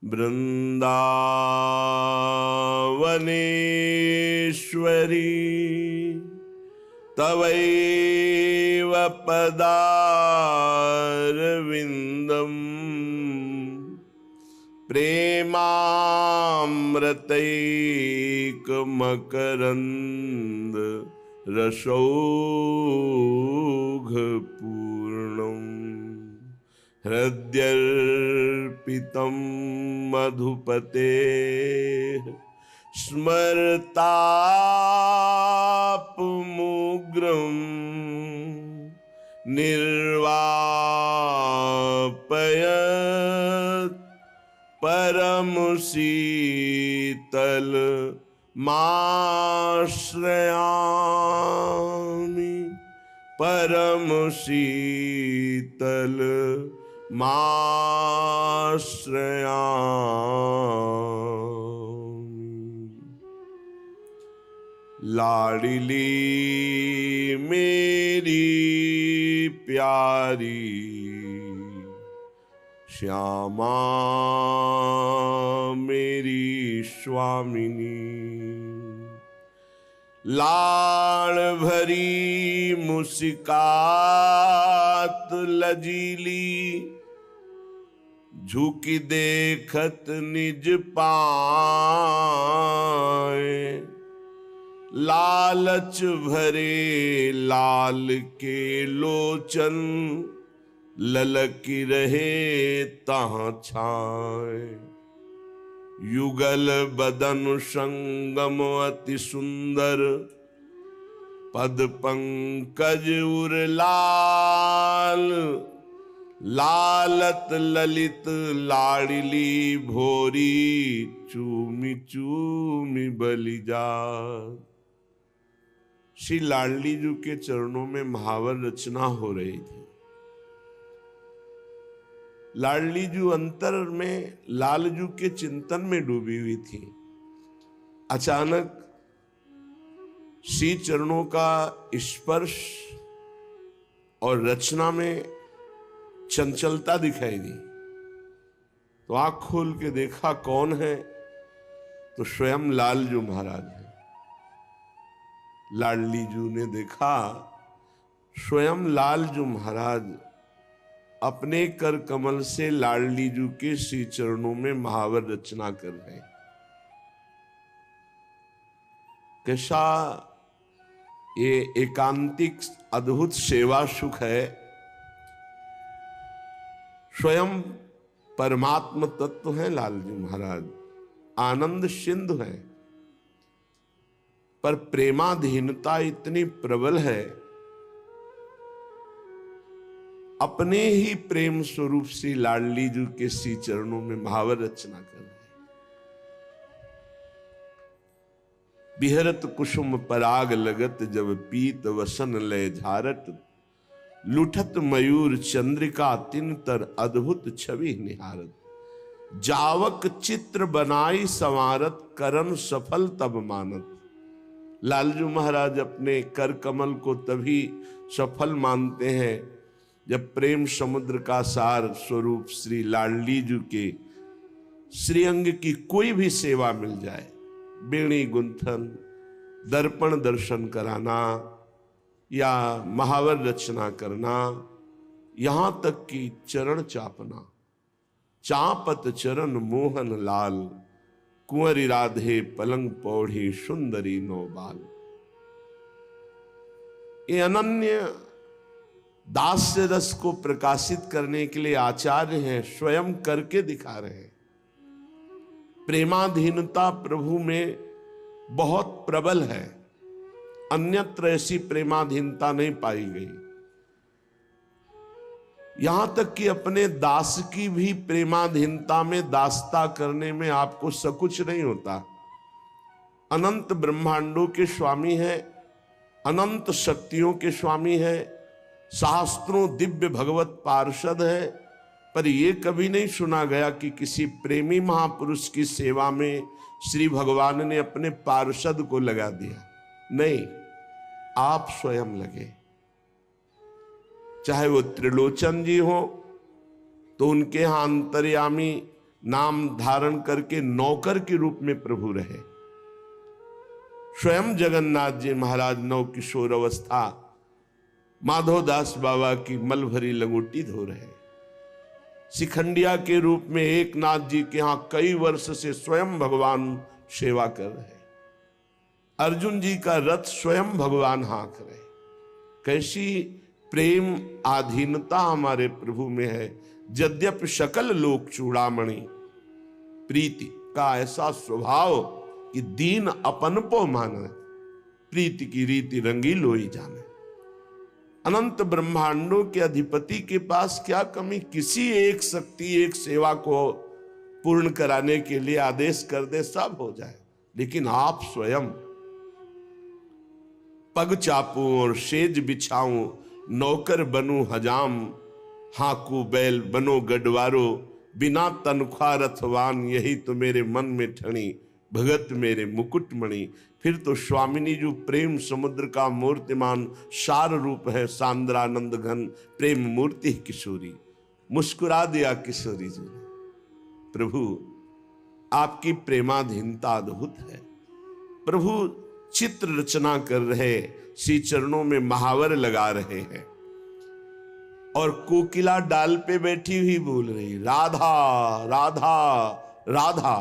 वृंदावनेश्वरी तवैव पदारविंदम प्रेमामृतैकमकरंद रसौघपूर्णम् हृद्यर्पितं मधुपतेः स्मरतापमुग्रं निर्वापयत् परम शीतल माश्रयामि परम शीतल माश्रयामि। लाडली मेरी प्यारी श्यामा मेरी स्वामिनी, लाड़ भरी मुस्कात लजीली झुकी देखत निज पाए, लालच भरे लाल के लोचन ललकी रहे तहाँ छाए। युगल बदन संगम अति सुंदर पद पंकज उर लाल, लालत ललित लाडली भोरी चूमी चूमी बलिजा। श्री लाडली जी के चरणों में महावर रचना हो रही थी। लाडली जी अंतर में लालजू के चिंतन में डूबी हुई थी। अचानक श्री चरणों का स्पर्श और रचना में चंचलता दिखाई दी, तो आंख खोल के देखा कौन है, तो स्वयं लालजू महाराज है। लाडली जू ने देखा स्वयं लालजू महाराज अपने कर कमल से लाडली जू के श्री चरणों में महावर रचना कर रहे हैं। कैसा ये एकांतिक अद्भुत सेवा सुख है। स्वयं परमात्म तत्व है लालजी महाराज, आनंद सिंधु है, पर प्रेमाधीनता इतनी प्रबल है, अपने ही प्रेम स्वरूप श्री लाडली जी के श्री चरणों में महावर रचना कर रहे। बिहरत कुसुम पराग लगत जब पीत वसन लय झारत, लुठत मयूर चंद्रिका तिन तर अद्भुत छवि निहारत, जावक चित्र बनाई संवारत करन सफल तब मानत। लालजू महाराज अपने कर कमल को तभी सफल मानते हैं जब प्रेम समुद्र का सार स्वरूप श्री लाडली जी के श्रीअंग की कोई भी सेवा मिल जाए, बेणी गुंथन, दर्पण दर्शन कराना या महावर रचना करना, यहां तक कि चरण चापना, चापत चरण मोहन लाल, कुंवरी राधे पलंग पौढ़ी सुंदरी नौबाल। ये अनन्य दास्य रस को प्रकाशित करने के लिए आचार्य हैं, स्वयं करके दिखा रहे हैं। प्रेमाधीनता प्रभु में बहुत प्रबल है, अन्यत्र ऐसी प्रेमाधीनता नहीं पाई गई। यहां तक कि अपने दास की भी प्रेमाधीनता में दासता करने में आपको सकुच नहीं होता। अनंत ब्रह्मांडों के स्वामी है, अनंत शक्तियों के स्वामी है, शास्त्रों दिव्य भगवत पार्षद है, पर यह कभी नहीं सुना गया कि किसी प्रेमी महापुरुष की सेवा में श्री भगवान ने अपने पार्षद को लगा दिया। नहीं, आप स्वयं लगे। चाहे वो त्रिलोचन जी हो तो उनके यहां अंतर्यामी नाम धारण करके नौकर के रूप में प्रभु रहे। स्वयं जगन्नाथ जी महाराज नव किशोर अवस्था माधोदास बाबा की मल भरी लंगोटी धो रहे। शिखंडिया के रूप में एकनाथ जी के यहां कई वर्ष से स्वयं भगवान सेवा कर रहे। अर्जुन जी का रथ स्वयं भगवान हाँक रहे। कैसी प्रेम आधीनता हमारे प्रभु में है। यद्यपि सकल लोक चूड़ामणि, प्रीति का ऐसा स्वभाव कि दीन अपन पो माने, प्रीति की रीति रंगी लोई जाने। अनंत ब्रह्मांडों के अधिपति के पास क्या कमी, किसी एक शक्ति एक सेवा को पूर्ण कराने के लिए आदेश कर दे सब हो जाए। लेकिन आप स्वयं पग चापूं और सेज बिछाऊं, नौकर बनूं हजाम, हाकू बैल बनो गडवारो, बिना तनख्वाह रथवान, यही तो मेरे मन में ठणी, भगत मेरे मुकुटमणि। फिर तो स्वामिनी जो प्रेम समुद्र का मूर्तिमान सार रूप है, सांद्रानंद घन प्रेम मूर्ति किशोरी। मुस्कुरा दिया किशोरी जी ने। प्रभु आपकी प्रेमाधीनता अद्भुत है। प्रभु चित्र रचना कर रहे, श्री चरणों में महावर लगा रहे हैं और कोकिला डाल पे बैठी हुई बोल रही राधा राधा राधा,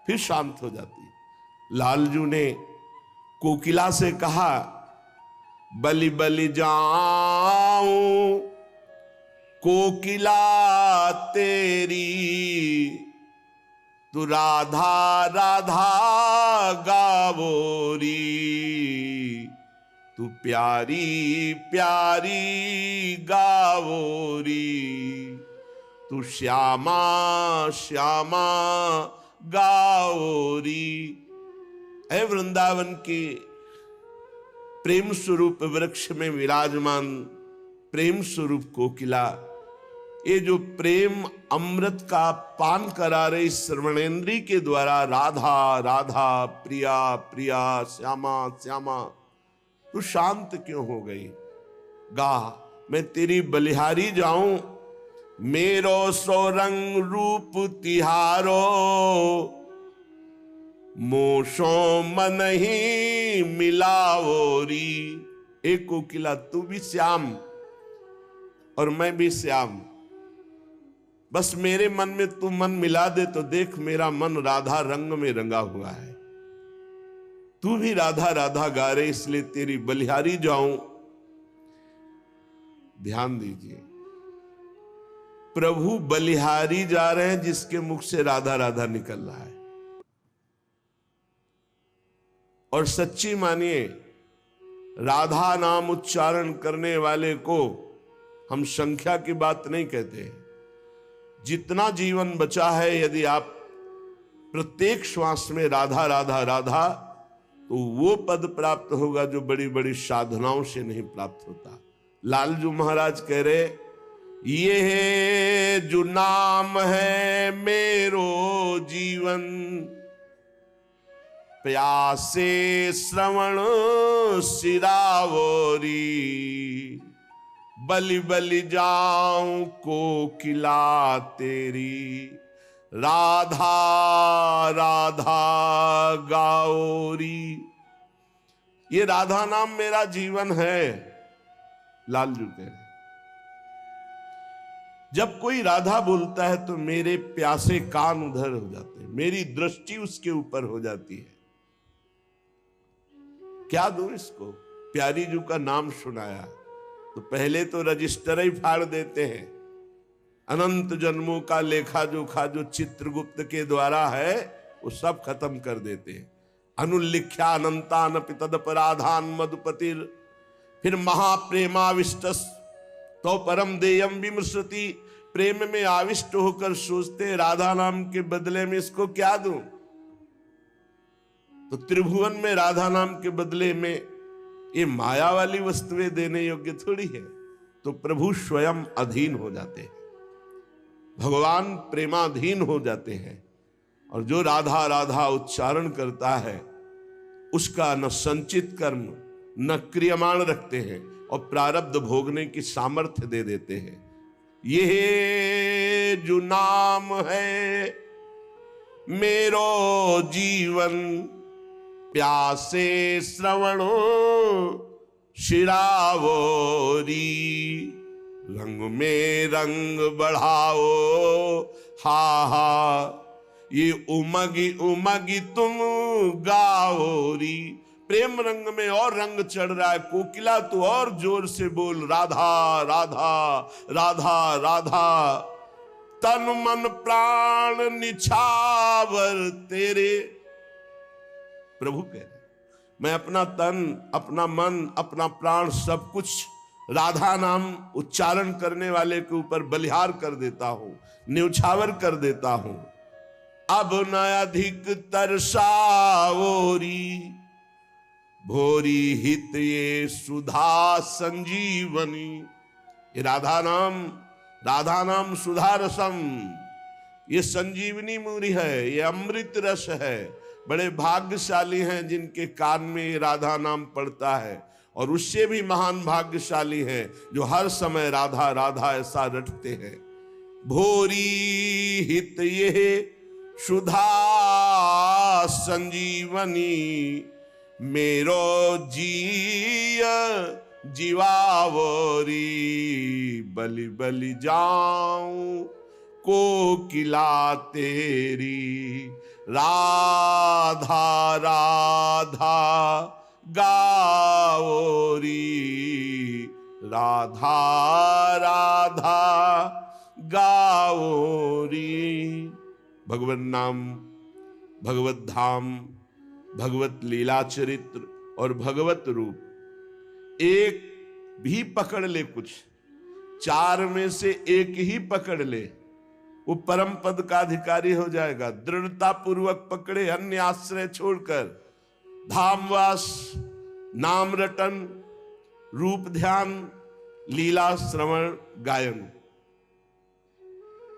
फिर शांत हो जाती। लालजू ने कोकिला से कहा बलि बलि जाऊं कोकिला तेरी, तू राधा राधा गावोरी, तू प्यारी प्यारी गावोरी, तू श्यामा श्यामा गावोरी। है वृंदावन के प्रेम स्वरूप वृक्ष में विराजमान प्रेम स्वरूप कोकिला, ये जो प्रेम अमृत का पान करा रही श्रवणेन्द्री के द्वारा राधा राधा प्रिया प्रिया श्यामा श्यामा, तू शांत क्यों हो गई? गा मैं तेरी बलिहारी जाऊं, मेरो सो रंग रूप तिहारो, मोशो मन ही मिलावोरी। एक कोकिला तू भी श्याम और मैं भी श्याम, बस मेरे मन में तू मन मिला दे तो देख मेरा मन राधा रंग में रंगा हुआ है। तू भी राधा राधा गा रहे, इसलिए तेरी बलिहारी जाऊं। ध्यान दीजिए, प्रभु बलिहारी जा रहे हैं जिसके मुख से राधा राधा निकल रहा है। और सच्ची मानिए, राधा नाम उच्चारण करने वाले को हम संख्या की बात नहीं कहते। जितना जीवन बचा है, यदि आप प्रत्येक श्वास में राधा राधा राधा, तो वो पद प्राप्त होगा जो बड़ी बड़ी साधनाओं से नहीं प्राप्त होता। लालजू महाराज कह रहे, ये है जो नाम है मेरो जीवन, प्यासे श्रवण सिरावोरी, बलि बलि जाऊं कोकिला तेरी, राधा राधा गाओरी। ये राधा नाम मेरा जीवन है। लालजू कह रहे, जब कोई राधा बोलता है तो मेरे प्यासे कान उधर हो जाते हैं, मेरी दृष्टि उसके ऊपर हो जाती है। क्या दूं इसको? प्यारी जू का नाम सुनाया तो पहले तो रजिस्टर ही फाड़ देते हैं। अनंत जन्मों का लेखा जोखा जो चित्रगुप्त के द्वारा है वो सब खत्म कर देते हैं। अनुल्लिख्या अनंतान तदपराधान मधुपतिर, फिर महाप्रेमाविष्टस तो परम देयम विमृशति। प्रेम में आविष्ट होकर सोचते राधा नाम के बदले में इसको क्या दूं? तो त्रिभुवन में राधा नाम के बदले में ये माया वाली वस्तुएं देने योग्य थोड़ी है। तो प्रभु स्वयं अधीन हो जाते हैं, भगवान प्रेमाधीन हो जाते हैं। और जो राधा राधा उच्चारण करता है उसका न संचित कर्म न क्रियमाण रखते हैं और प्रारब्ध भोगने की सामर्थ्य दे देते हैं। ये जो नाम है, मेरो जीवन प्यासे श्रवणो शिरावोरी। रंग में रंग बढ़ाओ, हा हा ये उमगी उमगी तुम गाओरी। प्रेम रंग में और रंग चढ़ रहा है, कोकिला तो और जोर से बोल, राधा राधा राधा राधा। तन मन प्राण निछावर तेरे। प्रभु कह रहे मैं अपना तन, अपना मन, अपना प्राण सब कुछ राधा नाम उच्चारण करने वाले के ऊपर बलिहार कर देता हूं, न्यौछावर कर देता हूं। अब न अधिक तरसावोरी, भोरी हित ये सुधा संजीवनी। ये राधा नाम सुधा रसम, ये संजीवनी मूरी है, ये अमृत रस है। बड़े भाग्यशाली हैं जिनके कान में ये राधा नाम पड़ता है, और उससे भी महान भाग्यशाली हैं जो हर समय राधा राधा ऐसा रटते हैं। भोरी हित ये सुधा संजीवनी, मेरो जीय जीवावरी। बलि बलि जाऊं कोकिला तेरी, राधा राधा गाओरी। राधा राधा गाओरी। भगवत नाम, भगवत धाम, भगवत लीला चरित्र और भगवत रूप एक भी पकड़ ले, कुछ चार में से एक ही पकड़ ले, वो परम पद का अधिकारी हो जाएगा। दृढ़ता पूर्वक पकड़े, अन्य आश्रय छोड़कर। धामवास, नाम रटन, रूप ध्यान, लीला श्रवण गायन।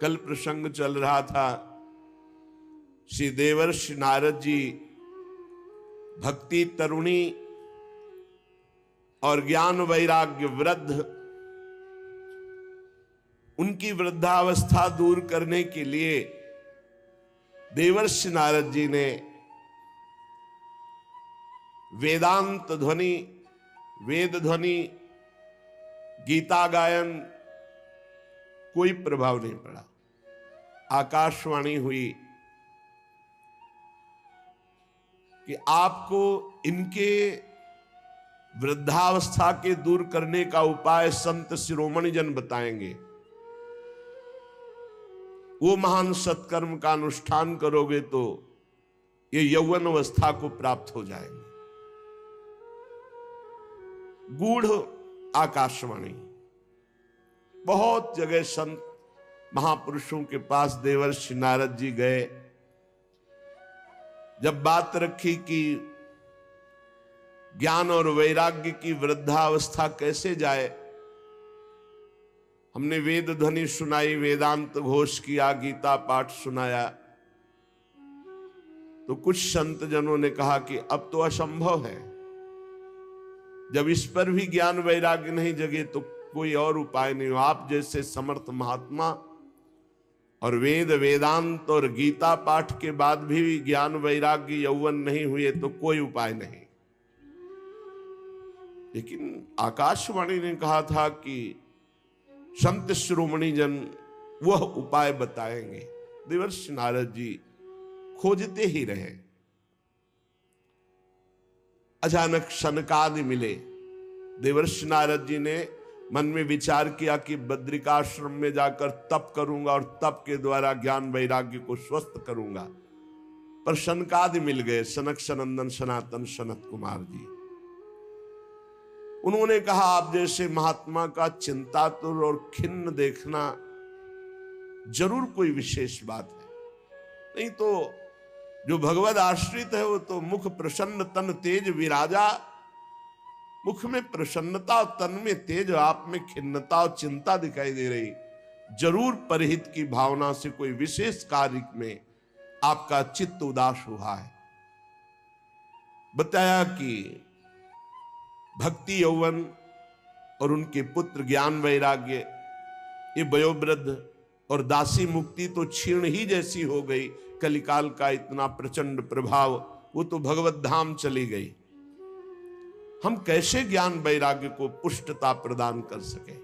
कल प्रसंग चल रहा था, श्री देवर्षि नारद जी भक्ति तरुणी और ज्ञान वैराग्य वृद्ध, उनकी वृद्धावस्था दूर करने के लिए देवर्षि नारद जी ने वेदांत ध्वनि, वेद ध्वनि, गीता गायन, कोई प्रभाव नहीं पड़ा। आकाशवाणी हुई कि आपको इनके वृद्धावस्था के दूर करने का उपाय संत शिरोमणि जन बताएंगे। वो महान सत्कर्म का अनुष्ठान करोगे तो ये यौवन अवस्था को प्राप्त हो जाएंगे। गूढ़ आकाशवाणी, बहुत जगह संत महापुरुषों के पास देवर्षि नारद जी गए। जब बात रखी कि ज्ञान और वैराग्य की वृद्धावस्था कैसे जाए, हमने वेद ध्वनि सुनाई, वेदांत घोष किया, गीता पाठ सुनाया, तो कुछ संत जनों ने कहा कि अब तो असंभव है। जब इस पर भी ज्ञान वैराग्य नहीं जगे तो कोई और उपाय नहीं हो। आप जैसे समर्थ महात्मा और वेद वेदांत और गीता पाठ के बाद भी ज्ञान वैराग्य यौवन नहीं हुए तो कोई उपाय नहीं। लेकिन आकाशवाणी ने कहा था कि संत शिरोमणि जन वह उपाय बताएंगे। देवर्षि नारद जी खोजते ही रहे। अचानक सनकादि मिले। देवर्षि नारद जी ने मन में विचार किया कि बद्रिकाश्रम में जाकर तप करूंगा और तप के द्वारा ज्ञान वैराग्य को स्वस्थ करूंगा। पर सनकादि मिल गए, सनक सनंदन सनातन सनत कुमार जी। उन्होंने कहा आप जैसे महात्मा का चिंतातुर और खिन्न देखना जरूर कोई विशेष बात है, नहीं तो जो भगवद आश्रित है वो तो मुख प्रसन्न तन तेज विराजा। मुख में प्रसन्नता और तन में तेज, आप में खिन्नता और चिंता दिखाई दे रही। जरूर परहित की भावना से कोई विशेष कार्य में आपका चित्त उदास हुआ है। बताया कि भक्ति यौवन और उनके पुत्र ज्ञान वैराग्य, ये वयोवृद्ध और दासी मुक्ति तो क्षीण ही जैसी हो गई। कलिकाल का इतना प्रचंड प्रभाव, वो तो भगवत धाम चली गई। हम कैसे ज्ञान वैराग्य को पुष्टता प्रदान कर सके?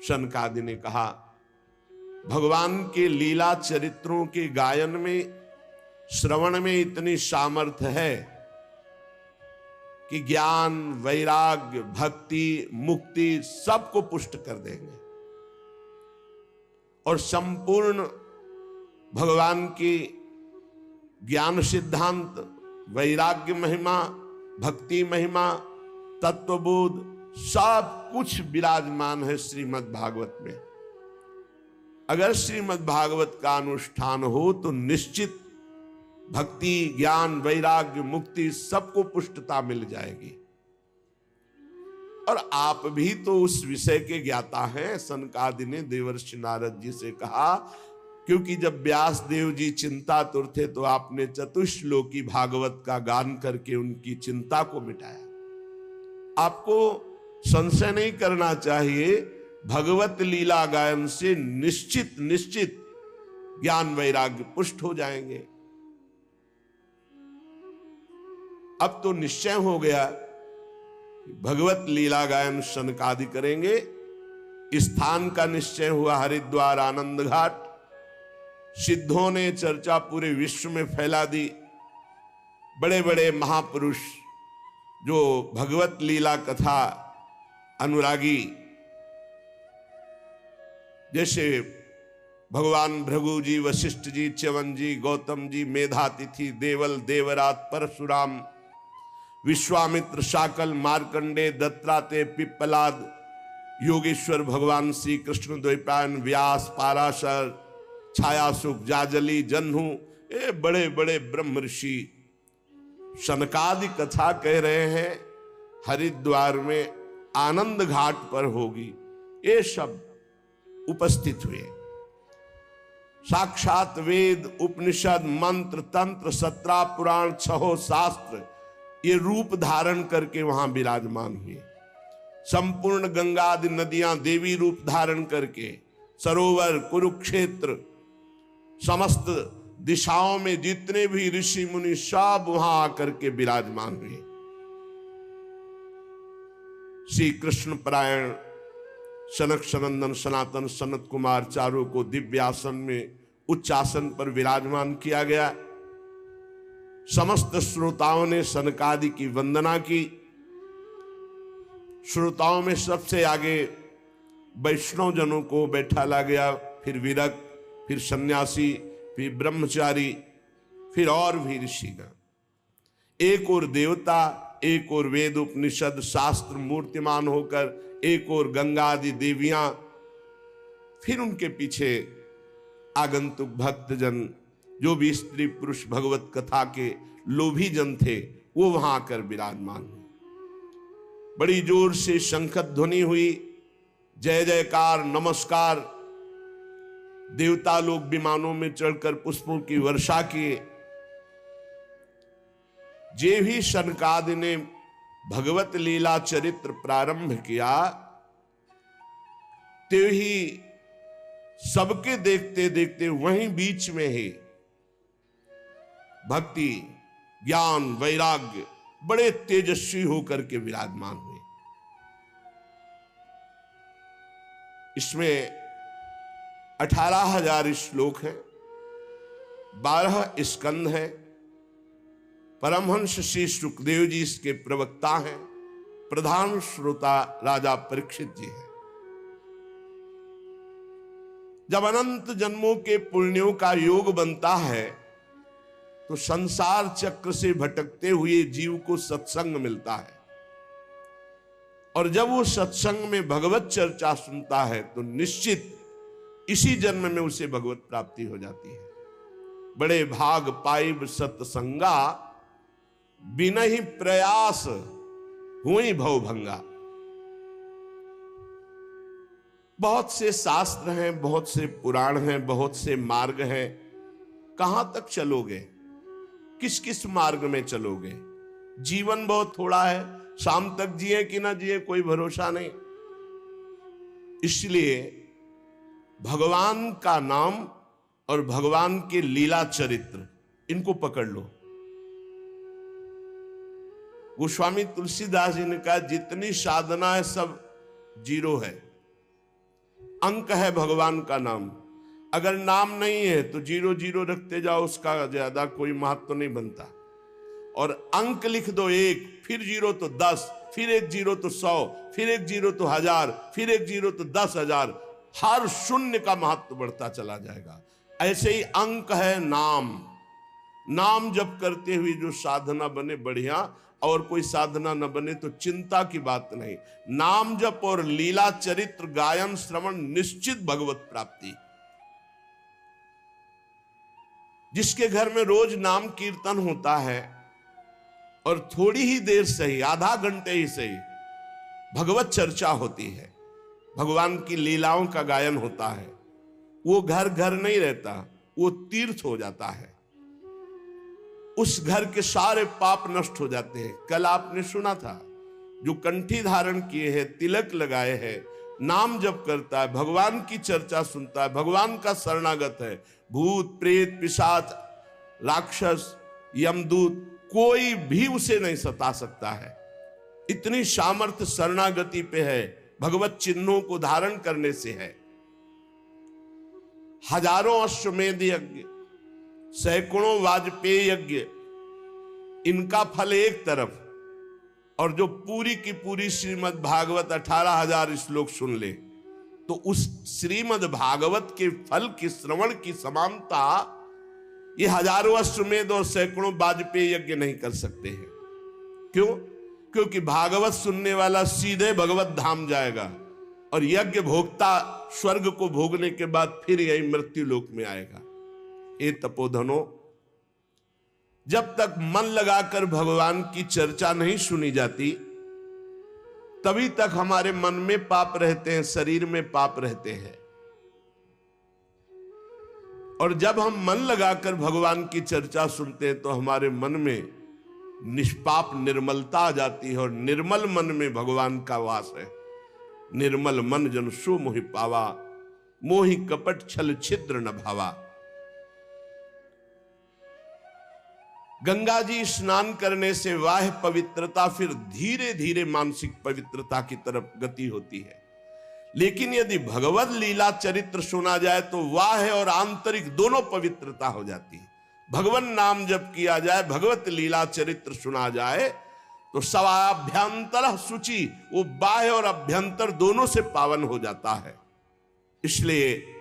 शनकादि ने कहा, भगवान के लीला चरित्रों के गायन में, श्रवण में इतनी सामर्थ्य है कि ज्ञान, वैराग्य, भक्ति, मुक्ति सबको पुष्ट कर देंगे। और संपूर्ण भगवान की ज्ञान सिद्धांत, वैराग्य महिमा, भक्ति महिमा, तत्वबोध सब कुछ विराजमान है श्रीमद् भागवत में। अगर श्रीमद् भागवत का अनुष्ठान हो तो निश्चित भक्ति, ज्ञान, वैराग्य, मुक्ति सबको पुष्टता मिल जाएगी। और आप भी तो उस विषय के ज्ञाता हैं। सनकादि ने देवर्षि नारद जी से कहा, क्योंकि जब व्यास देव जी चिंतातुर थे तो आपने चतुश्लोकी भागवत का गान करके उनकी चिंता को मिटाया। आपको संशय नहीं करना चाहिए, भगवत लीला गायन से निश्चित निश्चित ज्ञान वैराग्य पुष्ट हो जाएंगे। अब तो निश्चय हो गया, भगवत लीला गायन शनकादि करेंगे। स्थान का निश्चय हुआ हरिद्वार आनंद घाट। सिद्धों ने चर्चा पूरे विश्व में फैला दी। बड़े बड़े महापुरुष जो भगवत लीला कथा अनुरागी, जैसे भगवान भृगु जी, वशिष्ठ जी, च्यवन जी, गौतम जी, मेधातिथि, देवल, देवरात, परशुराम, विश्वामित्र, शाकल, मार्कंडे, दत्तात्रेय, पिप्पलाद, योगेश्वर भगवान श्री कृष्ण, द्वैपायन, व्यास, पाराशर, छायासुख, जाजली, जन्हू, ये बड़े बड़े ब्रह्म ऋषि शनकादि कथा कह रहे हैं हरिद्वार में आनंद घाट पर होगी। ये सब उपस्थित हुए। साक्षात वेद, उपनिषद, मंत्र, तंत्र, 17 पुराण, 6 शास्त्र ये रूप धारण करके वहां विराजमान हुए। संपूर्ण गंगा आदि नदियां देवी रूप धारण करके, सरोवर, कुरुक्षेत्र, समस्त दिशाओं में जितने भी ऋषि मुनि सब वहां आकर के विराजमान हुए। श्री कृष्ण परायण सनक सनंदन सनातन सनत कुमार चारों को दिव्य आसन में उच्च आसन पर विराजमान किया गया। समस्त श्रोताओं ने सनकादि की वंदना की। श्रोताओं में सबसे आगे वैष्णव जनों को बैठाला गया, फिर विरक्त, फिर सन्यासी, फिर ब्रह्मचारी, फिर और भी ऋषिगण। एक और देवता, एक और वेद उपनिषद शास्त्र मूर्तिमान होकर, एक और गंगा आदि देवियां, फिर उनके पीछे आगंतुक भक्तजन, जो भी स्त्री पुरुष भगवत कथा के लोभी जन थे, वो वहां आकर विराजमान हुए। बड़ी जोर से शंखत ध्वनि हुई, जय जयकार, नमस्कार। देवता लोग विमानों में चढ़कर पुष्पों की वर्षा किए। जे भी शनकादि ने भगवत लीला चरित्र प्रारंभ किया, ते ही सबके देखते देखते वहीं बीच में ही भक्ति, ज्ञान, वैराग्य बड़े तेजस्वी होकर के विराजमान हुए। इसमें 18,000 श्लोक हैं, 12 स्कंद हैं। परमहंस श्री सुखदेव जी इसके प्रवक्ता हैं। प्रधान श्रोता राजा परीक्षित जी हैं। जब अनंत जन्मों के पुण्यों का योग बनता है तो संसार चक्र से भटकते हुए जीव को सत्संग मिलता है, और जब वो सत्संग में भगवत चर्चा सुनता है तो निश्चित इसी जन्म में उसे भगवत प्राप्ति हो जाती है। बड़े भाग पाइब सत्संगा, बिना ही प्रयास हुई भवभंगा। बहुत से शास्त्र हैं, बहुत से पुराण हैं, बहुत से मार्ग हैं। कहां तक चलोगे? किस किस मार्ग में चलोगे? जीवन बहुत थोड़ा है, शाम तक जिए कि ना जिए कोई भरोसा नहीं। इसलिए भगवान का नाम और भगवान के लीला चरित्र, इनको पकड़ लो। गोस्वामी तुलसीदास जी ने कहा जितनी साधना है सब जीरो है, अंक है भगवान का नाम। अगर नाम नहीं है तो जीरो जीरो रखते जाओ, उसका ज्यादा कोई महत्व नहीं बनता। और अंक लिख दो 1, फिर जीरो तो 10, फिर एक जीरो तो 100, फिर एक जीरो तो 1000, फिर एक जीरो तो 10,000, हर शून्य का महत्व बढ़ता चला जाएगा। ऐसे ही अंक है नाम। नाम जप करते हुए जो साधना बने बढ़िया, और कोई साधना न बने तो चिंता की बात नहीं। नाम जप और लीला चरित्र गायन श्रवण निश्चित भगवत प्राप्ति। जिसके घर में रोज नाम कीर्तन होता है और थोड़ी ही देर सही, आधा घंटे ही सही, भगवत चर्चा होती है, भगवान की लीलाओं का गायन होता है, वो घर घर नहीं रहता, वो तीर्थ हो जाता है। उस घर के सारे पाप नष्ट हो जाते हैं। कल आपने सुना था, जो कंठी धारण किए हैं, तिलक लगाए हैं, नाम जप करता है, भगवान की चर्चा सुनता है, भगवान का शरणागत है, भूत प्रेत पिशाच राक्षस यमदूत कोई भी उसे नहीं सता सकता है। इतनी सामर्थ्य शरणागति पे है, भगवत चिन्हों को धारण करने से है। हजारों अश्वमेध यज्ञ, सैकड़ों वाजपेयी यज्ञ, इनका फल एक तरफ, और जो पूरी की पूरी श्रीमद् भागवत 18,000 श्लोक सुन ले, तो उस श्रीमद् भागवत के फल की श्रवण की समानता ये हजारों अश्वमेध और सैकड़ों वाजपेयी यज्ञ नहीं कर सकते हैं। क्यों? क्योंकि भागवत सुनने वाला सीधे भगवत धाम जाएगा, और यज्ञ भोक्ता स्वर्ग को भोगने के बाद फिर यही मृत्यु लोक में आएगा। ये तपोधनो, जब तक मन लगाकर भगवान की चर्चा नहीं सुनी जाती, तभी तक हमारे मन में पाप रहते हैं, शरीर में पाप रहते हैं। और जब हम मन लगाकर भगवान की चर्चा सुनते हैं तो हमारे मन में निष्पाप निर्मलता आ जाती है, और निर्मल मन में भगवान का वास है। निर्मल मन जन सो मोहि पावा, मोहि कपट छल छिद्र न भावा। गंगा जी स्नान करने से वाह पवित्रता फिर धीरे धीरे मानसिक पवित्रता की तरफ गति होती है। लेकिन यदि भगवत लीला चरित्र सुना जाए तो वाह और आंतरिक दोनों पवित्रता हो जाती है। भगवान नाम जप किया जाए, भगवत लीला चरित्र सुना जाए तो सवाभ्यंतर शुचि, वो बाह्य और अभ्यंतर दोनों से पावन हो जाता है। इसलिए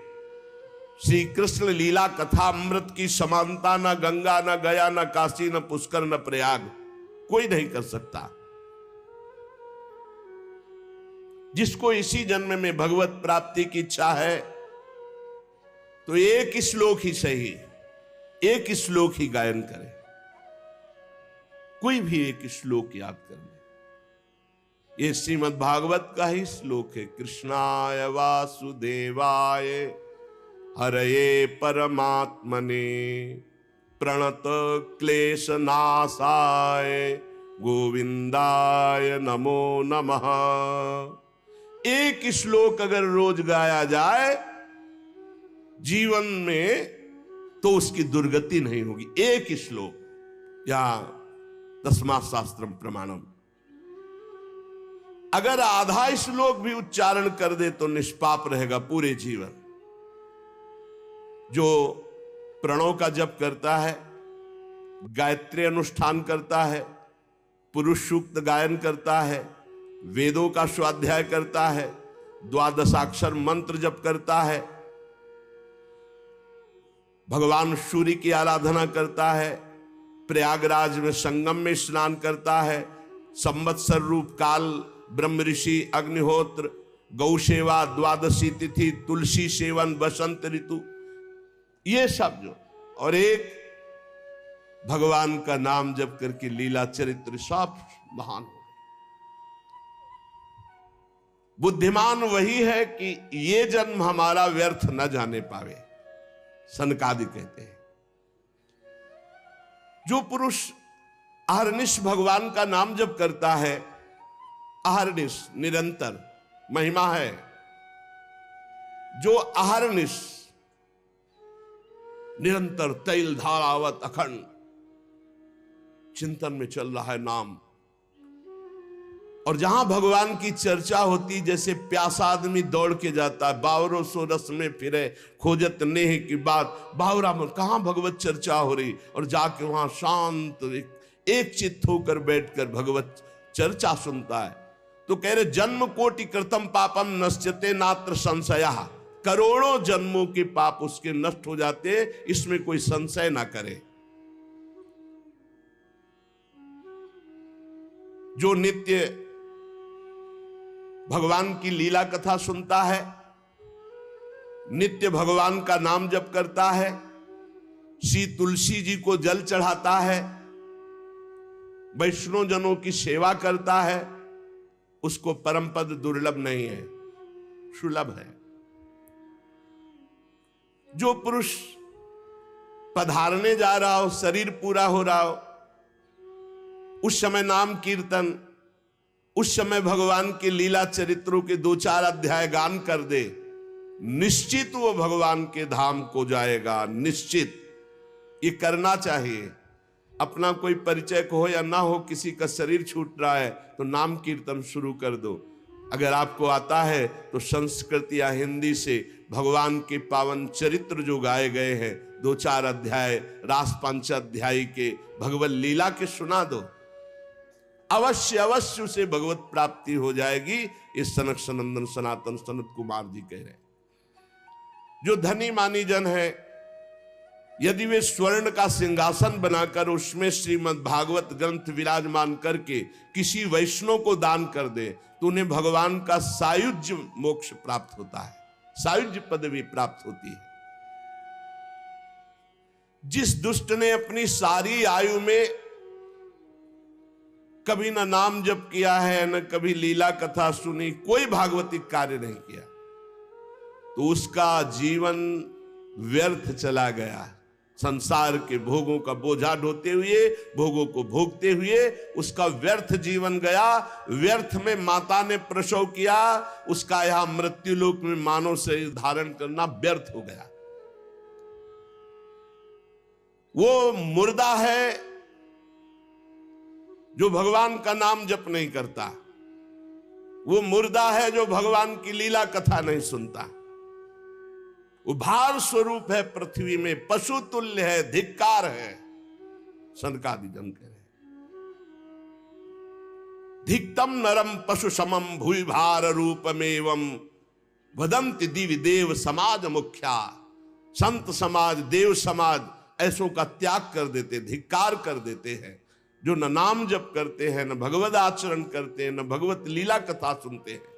श्री कृष्ण लीला कथा अमृत की समानता न गंगा, न गया, न काशी, न पुष्कर, न प्रयाग कोई नहीं कर सकता। जिसको इसी जन्म में भगवत प्राप्ति की इच्छा है तो एक श्लोक ही सही, एक श्लोक ही गायन करे, कोई भी एक श्लोक याद कर ले। ये श्रीमद् भागवत का ही श्लोक है। कृष्णाय वासुदेवाय हरये परमात्मने प्रणत क्लेश नाशाय गोविंदाय नमो नमः। एक श्लोक अगर रोज गाया जाए जीवन में तो उसकी दुर्गति नहीं होगी। एक श्लोक या तस्मात् शास्त्रम प्रमाणम। अगर आधा श्लोक भी उच्चारण कर दे तो निष्पाप रहेगा पूरे जीवन। जो प्रणव का जप करता है, गायत्री अनुष्ठान करता है, पुरुष सूक्त गायन करता है, वेदों का स्वाध्याय करता है, द्वादशाक्षर मंत्र जप करता है, भगवान सूर्य की आराधना करता है, प्रयागराज में संगम में स्नान करता है, संवत्सर रूप काल, ब्रह्म ऋषि, अग्निहोत्र, गौ सेवा, द्वादशी तिथि, तुलसी सेवन, बसंत ऋतु, ये सब जो, और एक भगवान का नाम जप करके लीला चरित्र सब महान हो। बुद्धिमान वही है कि ये जन्म हमारा व्यर्थ न जाने पावे, सनकादि कहते हैं। जो पुरुष अहर्निश भगवान का नाम जप करता है, अहर्निश निरंतर महिमा है, जो अहरनिश निरंतर तैल धारावत अखंड चिंतन में चल रहा है नाम, और जहां भगवान की चर्चा होती, जैसे प्यासा आदमी दौड़ के जाता है, बावरो सो रस में फिरे खोजत नेह की बात, बावरा में कहां भगवत चर्चा हो रही, और जाके वहां शांत एक चित्त होकर बैठकर भगवत चर्चा सुनता है। तो कह रहे जन्म कोटि कृतम पापम नश्यते नात्र संशया, करोड़ों जन्मों के पाप उसके नष्ट हो जाते, इसमें कोई संशय ना करे। जो नित्य भगवान की लीला कथा सुनता है, नित्य भगवान का नाम जप करता है, श्री तुलसी जी को जल चढ़ाता है, वैष्णव जनों की सेवा करता है, उसको परम पद दुर्लभ नहीं है, सुलभ है। जो पुरुष पधारने जा रहा हो, शरीर पूरा हो रहा हो, उस समय नाम कीर्तन, उस समय भगवान के लीला चरित्रों के 2-4 अध्याय गान कर दे, निश्चित वो भगवान के धाम को जाएगा, निश्चित। ये करना चाहिए। अपना कोई परिचय हो या ना हो, किसी का शरीर छूट रहा है तो नाम कीर्तन शुरू कर दो। अगर आपको आता है तो संस्कृत या हिंदी से भगवान के पावन चरित्र जो गाए गए हैं, 2-4 अध्याय रास पंचाध्यायी के भगवत लीला के सुना दो, अवश्य अवश्य उसे भगवत प्राप्ति हो जाएगी। इस सनक सनंदन सनातन सनत कुमार जी कह रहे। जो धनी मानी जन है, यदि वे स्वर्ण का सिंहासन बनाकर उसमें श्रीमद् भागवत ग्रंथ विराजमान करके किसी वैष्णव को दान कर दे, तो उन्हें भगवान का सायुज्य मोक्ष प्राप्त होता है, सायुज्य पदवी प्राप्त होती है। जिस दुष्ट ने अपनी सारी आयु में कभी ना नाम जप किया है, न कभी लीला कथा सुनी, कोई भागवतिक कार्य नहीं किया, तो उसका जीवन व्यर्थ चला गया। संसार के भोगों का बोझा ढोते हुए, भोगों को भोगते हुए उसका व्यर्थ जीवन गया। व्यर्थ में माता ने प्रसव किया, उसका यहां मृत्युलोक में मानव शरीर धारण करना व्यर्थ हो गया। वो मुर्दा है जो भगवान का नाम जप नहीं करता, वो मुर्दा है जो भगवान की लीला कथा नहीं सुनता। वो भार स्वरूप है पृथ्वी में, पशु तुल्य है, धिक्कार है। सनकादि जन कह रहे, धिक्तम नरम पशु समम भूय भार रूपमेवं वदंति दिव्य देव समाज मुख्या। संत समाज, देव समाज ऐसों का त्याग कर देते, धिक्कार कर देते हैं, जो न नाम जप करते हैं, न भगवत आचरण करते हैं, न भगवत लीला कथा सुनते हैं।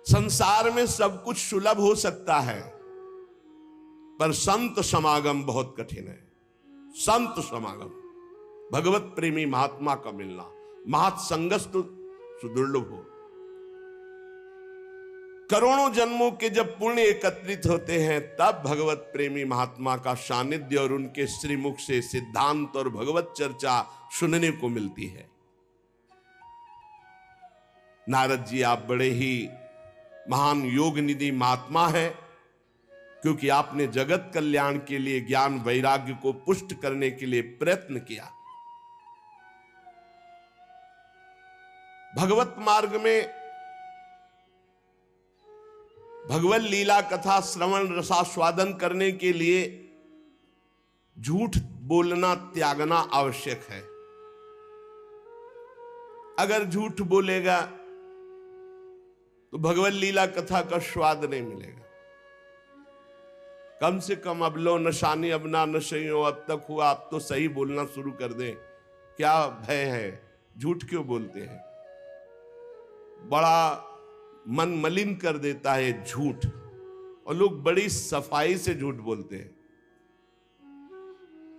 संसार में सब कुछ सुलभ हो सकता है, पर संत समागम बहुत कठिन है। संत समागम, भगवत प्रेमी महात्मा का मिलना, महत्संगस्तु सुदुर्लभ हो। करोड़ों जन्मों के जब पुण्य एकत्रित होते हैं, तब भगवत प्रेमी महात्मा का सानिध्य और उनके श्रीमुख से सिद्धांत और भगवत चर्चा सुनने को मिलती है। नारद जी, आप बड़े ही महान योग निधि महात्मा है, क्योंकि आपने जगत कल्याण के लिए ज्ञान वैराग्य को पुष्ट करने के लिए प्रयत्न किया। भगवत मार्ग में भगवत लीला कथा श्रवण रसास्वादन करने के लिए झूठ बोलना त्यागना आवश्यक है। अगर झूठ बोलेगा तो भगवत लीला कथा का स्वाद नहीं मिलेगा। कम से कम अब लो नशानी अब ना नशे हो, अब तक हुआ, अब तो सही बोलना शुरू कर दें। क्या भय है? झूठ क्यों बोलते हैं? बड़ा मन मलिन कर देता है झूठ, और लोग बड़ी सफाई से झूठ बोलते हैं।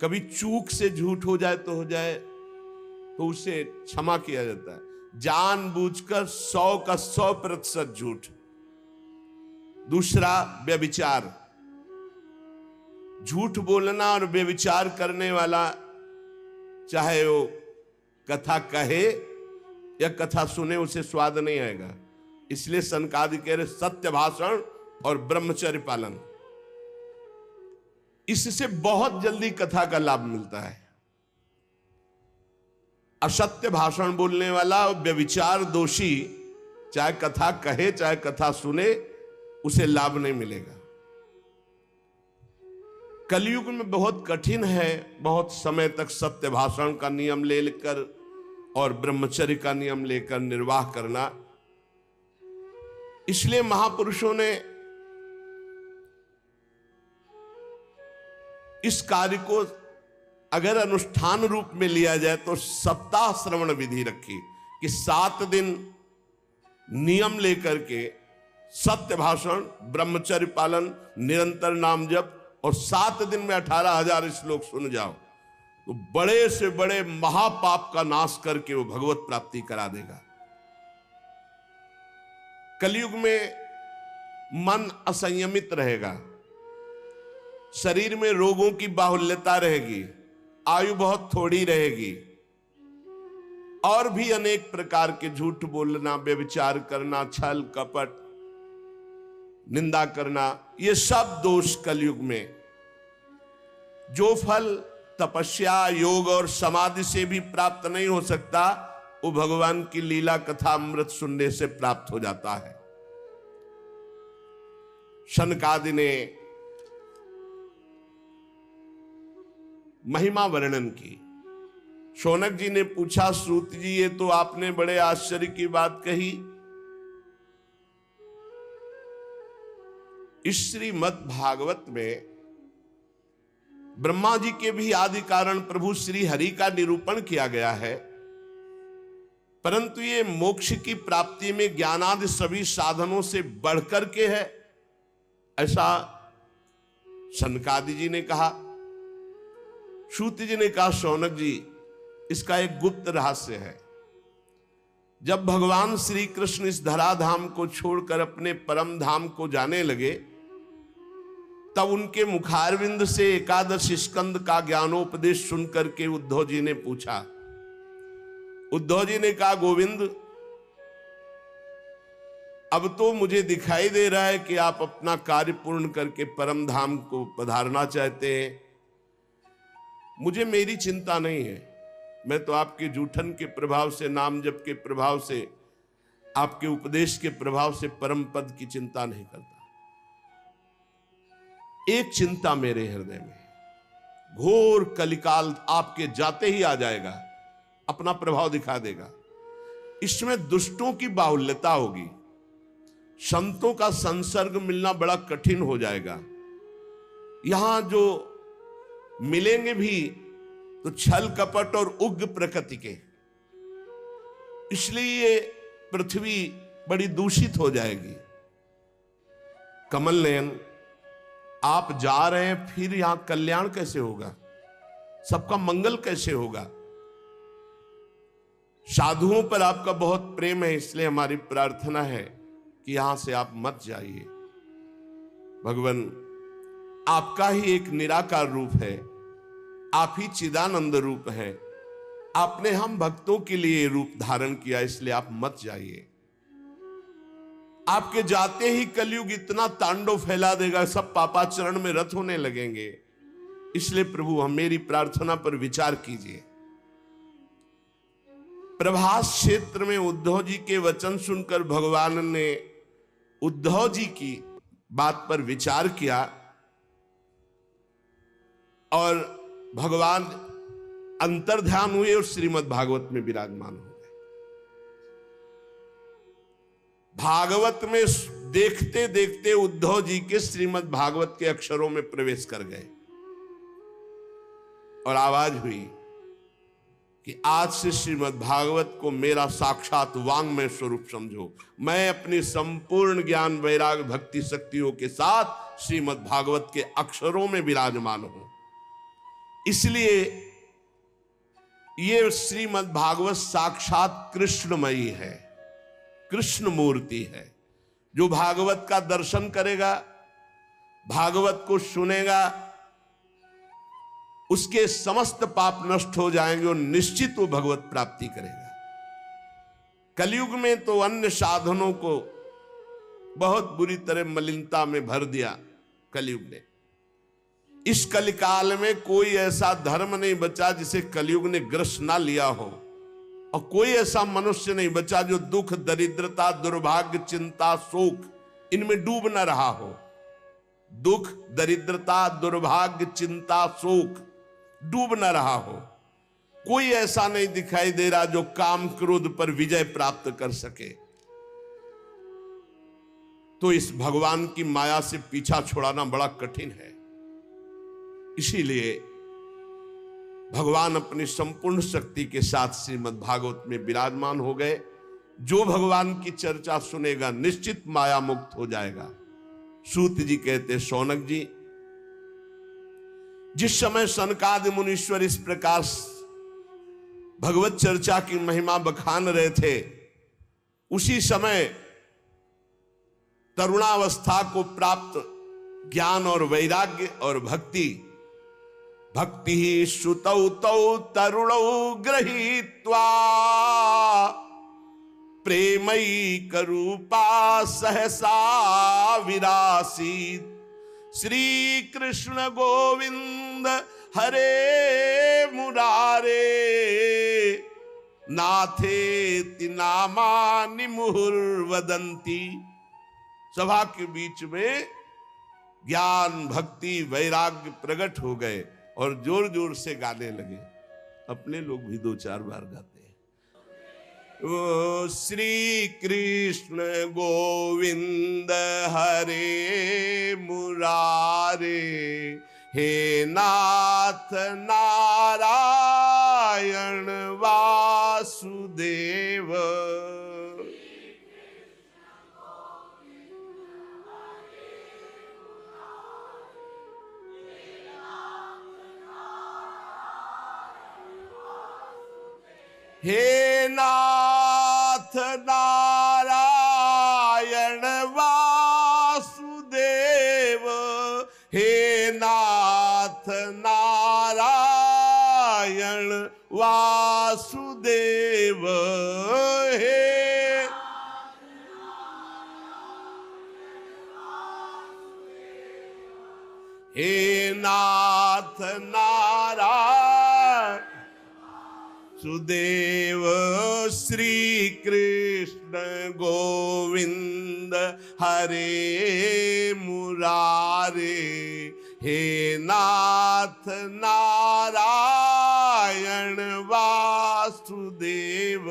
कभी चूक से झूठ हो जाए तो हो जाए, तो उसे क्षमा किया जाता है। जानबूझकर 100 का 100% झूठ। दूसरा, व्यभिचार। झूठ बोलना और व्यभिचार करने वाला, चाहे वो कथा कहे या कथा सुने, उसे स्वाद नहीं आएगा। इसलिए सनकादि कह रहे सत्य भाषण और ब्रह्मचर्य पालन, इससे बहुत जल्दी कथा का लाभ मिलता है। असत्य भाषण बोलने वाला व्यभिचार दोषी चाहे कथा कहे चाहे कथा सुने, उसे लाभ नहीं मिलेगा। कलयुग में बहुत कठिन है बहुत समय तक सत्य भाषण का नियम लेकर और ब्रह्मचर्य का नियम लेकर निर्वाह करना। इसलिए महापुरुषों ने इस कार्य को अगर अनुष्ठान रूप में लिया जाए तो सप्ताह श्रवण विधि रखी कि 7 दिन नियम लेकर के सत्य भाषण, ब्रह्मचर्य पालन, निरंतर नाम जप और 7 दिन में 18,000 श्लोक सुन जाओ तो बड़े से बड़े महापाप का नाश करके वो भगवत प्राप्ति करा देगा। कलयुग में मन असंयमित रहेगा, शरीर में रोगों की बाहुल्यता रहेगी, आयु बहुत थोड़ी रहेगी, और भी अनेक प्रकार के झूठ बोलना, व्यभिचार करना, छल कपट, निंदा करना, ये सब दोष कलयुग में। जो फल तपस्या, योग और समाधि से भी प्राप्त नहीं हो सकता वो भगवान की लीला कथा अमृत सुनने से प्राप्त हो जाता है। शनकादि ने महिमा वर्णन की। शौनक जी ने पूछा, सूत जी ये तो आपने बड़े आश्चर्य की बात कही, इस श्रीमद् भागवत में ब्रह्मा जी के भी आदि कारण प्रभु श्री हरि का निरूपण किया गया है, परंतु ये मोक्ष की प्राप्ति में ज्ञानादि सभी साधनों से बढ़कर के है, ऐसा सनकादि जी ने कहा। सूत जी ने कहा, शौनक जी इसका एक गुप्त रहस्य है। जब भगवान श्री कृष्ण इस धराधाम को छोड़कर अपने परम धाम को जाने लगे तब उनके मुखारविंद से 11 स्कंद का ज्ञानोपदेश सुनकर के उद्धव जी ने पूछा। उद्धव जी ने कहा, गोविंद अब तो मुझे दिखाई दे रहा है कि आप अपना कार्य पूर्ण करके परम धाम को पधारना चाहते हैं। मुझे मेरी चिंता नहीं है, मैं तो आपके जूठन के प्रभाव से, नाम जप के प्रभाव से, आपके उपदेश के प्रभाव से परम पद की चिंता नहीं करता। एक चिंता मेरे हृदय में, घोर कलिकाल आपके जाते ही आ जाएगा, अपना प्रभाव दिखा देगा। इसमें दुष्टों की बाहुल्यता होगी, संतों का संसर्ग मिलना बड़ा कठिन हो जाएगा। यहां जो मिलेंगे भी तो छल कपट और उग्र प्रकृति के, इसलिए ये पृथ्वी बड़ी दूषित हो जाएगी। कमल नयन, आप जा रहे हैं, फिर यहां कल्याण कैसे होगा, सबका मंगल कैसे होगा? साधुओं पर आपका बहुत प्रेम है, इसलिए हमारी प्रार्थना है कि यहां से आप मत जाइए। भगवान आपका ही एक निराकार रूप है, आप ही चिदानंद रूप है, आपने हम भक्तों के लिए रूप धारण किया, इसलिए आप मत जाइए। आपके जाते ही कलयुग इतना तांडव फैला देगा, सब पापाचरण में रत होने लगेंगे। इसलिए प्रभु हम मेरी प्रार्थना पर विचार कीजिए। प्रभास क्षेत्र में उद्धव जी के वचन सुनकर भगवान ने उद्धव जी की बात पर विचार किया और भगवान अंतर्ध्यान हुए और श्रीमद् भागवत में विराजमान हो गए। भागवत में देखते देखते उद्धव जी के श्रीमद् भागवत के अक्षरों में प्रवेश कर गए और आवाज हुई कि आज से श्रीमद् भागवत को मेरा साक्षात वांग्मय स्वरूप समझो। मैं अपनी संपूर्ण ज्ञान वैराग भक्ति शक्तियों के साथ श्रीमद् भागवत के अक्षरों में विराजमान हूं। इसलिए ये श्रीमद् भागवत साक्षात कृष्णमयी है, कृष्ण मूर्ति है। जो भागवत का दर्शन करेगा, भागवत को सुनेगा, उसके समस्त पाप नष्ट हो जाएंगे और निश्चित वो भगवत प्राप्ति करेगा। कलयुग में तो अन्य साधनों को बहुत बुरी तरह मलिनता में भर दिया कलयुग ने। इस कलिकाल में कोई ऐसा धर्म नहीं बचा जिसे कलयुग ने ग्रस्त ना लिया हो, और कोई ऐसा मनुष्य नहीं बचा जो दुख, दरिद्रता, दुर्भाग्य, चिंता, शोक इनमें डूब न रहा हो। दुख, दरिद्रता, दुर्भाग्य, चिंता, शोक डूब न रहा हो। कोई ऐसा नहीं दिखाई दे रहा जो काम क्रोध पर विजय प्राप्त कर सके। तो इस भगवान की माया से पीछा छुड़ाना बड़ा कठिन है। इसीलिए भगवान अपनी संपूर्ण शक्ति के साथ श्रीमद् भागवत में विराजमान हो गए। जो भगवान की चर्चा सुनेगा निश्चित माया मुक्त हो जाएगा। सूत जी कहते, शौनक जी, जिस समय सनकादि मुनीश्वर इस प्रकार भगवत चर्चा की महिमा बखान रहे थे, उसी समय तरुणावस्था को प्राप्त ज्ञान और वैराग्य और भक्ति ही श्रुतौ तौ तरुणौ गृहीत्वा प्रेमैक रूपा सहसा विरासीत। श्री कृष्ण गोविंद हरे मुरारे नाथेति नामानि मुहुर्वदन्ति। सभा के बीच में ज्ञान, भक्ति, वैराग्य प्रकट हो गए और जोर जोर से गाने लगे। अपने लोग भी 2-4 बार गाते हैं। ओ श्री कृष्ण गोविंद हरे मुरारे, हे नाथ नारायण वासुदेव। हे नाथ नारायण वासुदेव, हे नाथ नारायण वासुदेव, हे नाथ नारायण सुदेव। श्री कृष्ण गोविंद हरे मुरारे, हे नाथ नारायण वासुदेव।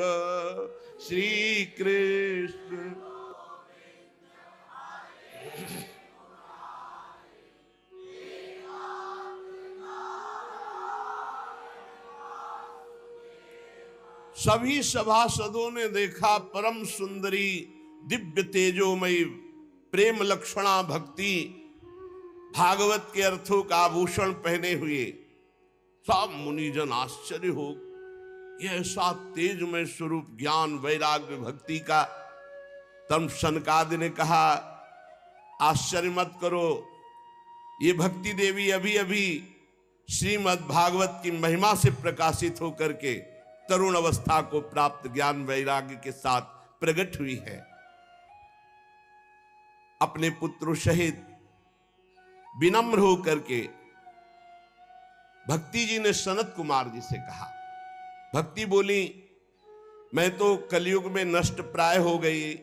श्री कृष्ण सभी सभासदों ने देखा परम सुंदरी दिव्य तेजोमयी प्रेम लक्षणा भक्ति भागवत के अर्थों का आभूषण पहने हुए। सब मुनिजन आश्चर्य हो, यह ऐसा तेजमय स्वरूप ज्ञान, वैराग्य, भक्ति का। तब सनकादि ने कहा, आश्चर्य मत करो, ये भक्ति देवी अभी अभी श्रीमद् भागवत की महिमा से प्रकाशित होकर के तरुण अवस्था को प्राप्त ज्ञान वैराग्य के साथ प्रकट हुई है। अपने पुत्रों सहित विनम्र होकर के भक्ति जी ने सनत कुमार जी से कहा। भक्ति बोली, मैं तो कलयुग में नष्ट प्राय हो गई,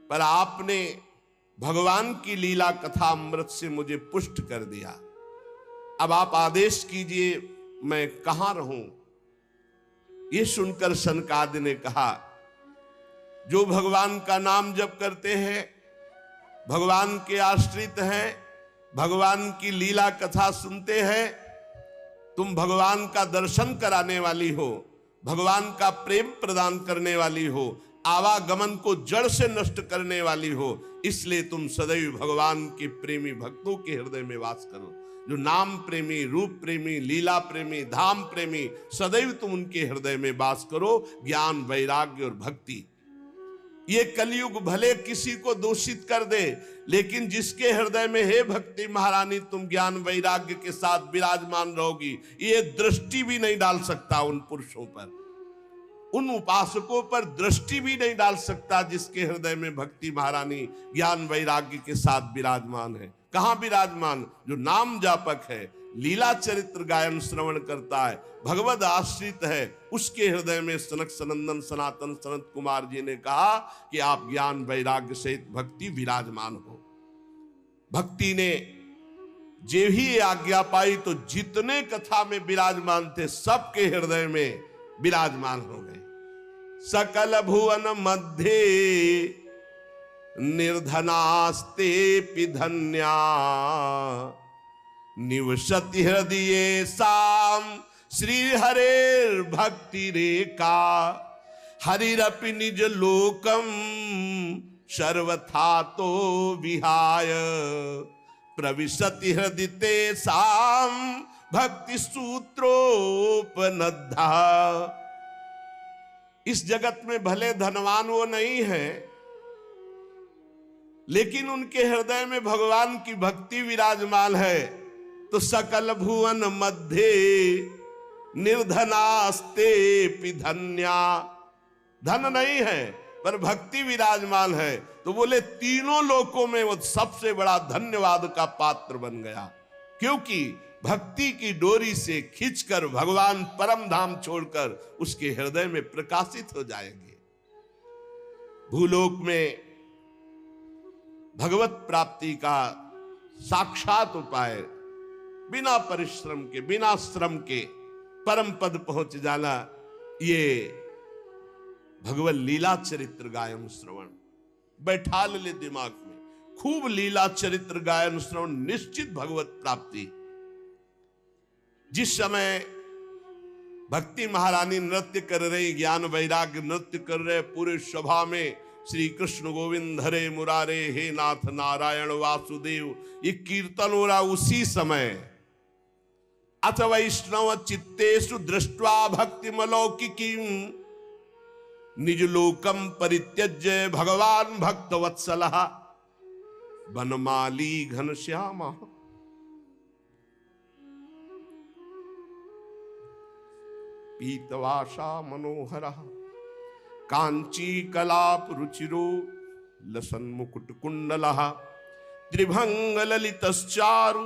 पर आपने भगवान की लीला कथा अमृत से मुझे पुष्ट कर दिया। अब आप आदेश कीजिए, मैं कहां रहूं। ये सुनकर सनकादि ने कहा, जो भगवान का नाम जप करते हैं, भगवान के आश्रित हैं, भगवान की लीला कथा सुनते हैं, तुम भगवान का दर्शन कराने वाली हो, भगवान का प्रेम प्रदान करने वाली हो, आवागमन को जड़ से नष्ट करने वाली हो, इसलिए तुम सदैव भगवान के प्रेमी भक्तों के हृदय में वास करो। जो नाम प्रेमी, रूप प्रेमी, लीला प्रेमी, धाम प्रेमी, सदैव तुम उनके हृदय में वास करो। ज्ञान, वैराग्य और भक्ति। ये कलयुग भले किसी को दूषित कर दे, लेकिन जिसके हृदय में हे भक्ति महारानी तुम ज्ञान वैराग्य के साथ विराजमान रहोगी, ये दृष्टि भी नहीं डाल सकता उन पुरुषों पर। उन उपासकों पर दृष्टि भी नहीं डाल सकता जिसके हृदय में भक्ति महारानी ज्ञान वैराग्य के साथ विराजमान है। कहां विराजमान? जो नाम जापक है, लीला चरित्र गायन श्रवण करता है, भगवद आश्रित है, उसके हृदय में सनक सनंदन सनातन सनत कुमार जी ने कहा कि आप ज्ञान वैराग्य सहित भक्ति विराजमान हो। भक्ति ने जे ही आज्ञा पाई तो जितने कथा में विराजमान थे सबके हृदय में विराजमान हो गए। सकल भुवन मध्य निर्धनास्ते पिधन्या निवसति हृदये साम श्री हरेर भक्ति रेखा हरिरपि निज लोकम सर्वथा तो विहाय प्रविशति हृदय साम भक्ति सूत्रोपनद्धा। इस जगत में भले धनवान वो नहीं है, लेकिन उनके हृदय में भगवान की भक्ति विराजमान है। तो सकल भुवन मध्य निर्धनास्ते पिधन्या, धन नहीं है पर भक्ति विराजमान है, तो बोले तीनों लोकों में वो सबसे बड़ा धन्यवाद का पात्र बन गया, क्योंकि भक्ति की डोरी से खींचकर भगवान परम धाम छोड़कर उसके हृदय में प्रकाशित हो जाएंगे। भूलोक में भगवत प्राप्ति का साक्षात उपाय बिना परिश्रम के, बिना श्रम के परम पद पहुंच जाना, ये भगवत लीला चरित्र गायन श्रवण बैठा ले दिमाग में। खूब लीला चरित्र गायन श्रवण, निश्चित भगवत प्राप्ति। जिस समय भक्ति महारानी नृत्य कर रही, ज्ञान वैराग्य नृत्य कर रहे, पूरे सभा में श्री कृष्ण गोविंद हरे मुरारे हे नाथ नारायण वासुदेव, ये कीर्तन हो रहा। उसी समय अथ वैष्णव चित्तेषु दृष्ट्वा भक्ति मलौकिकी निज लोकम परित्यज्य भगवान भक्त वत्सलः बनमाली घनश्यामा। पीतवासा मनोहरः कांची कलाप रुचिरो लसन मुकुट कुंडलः त्रिभंग ललितश्चारु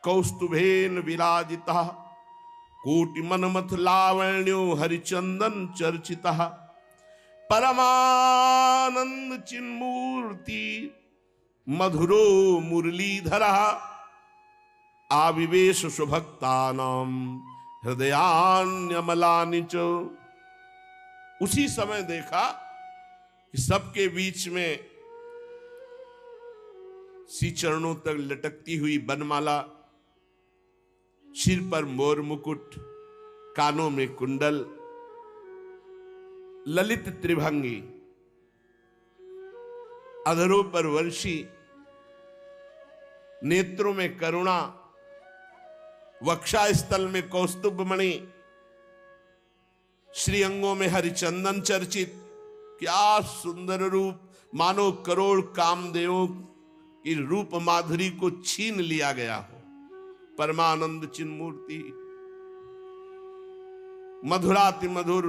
कौस्तुभेन विराजितः कोटि मनमथ लावण्यो हरिचंदन चर्चितः परमानंद चिन्मूर्ति मधुरो मुरलीधरः आविवेश सुभक्तानां हृदयान्यमलानि च। उसी समय देखा कि सबके बीच में सी चरणों तक लटकती हुई बनमाला, सिर पर मोर मुकुट, कानों में कुंडल, ललित त्रिभंगी, अधरों पर वर्षी, नेत्रों में करुणा, वक्षा स्थल में कौस्तुभ मणि, श्री अंगों में हरिचंदन चर्चित। क्या सुंदर रूप, मानो करोड़ कामदेवों की रूप माधुरी को छीन लिया गया हो। परमानंद चिन्मूर्ति, मधुराति मधुर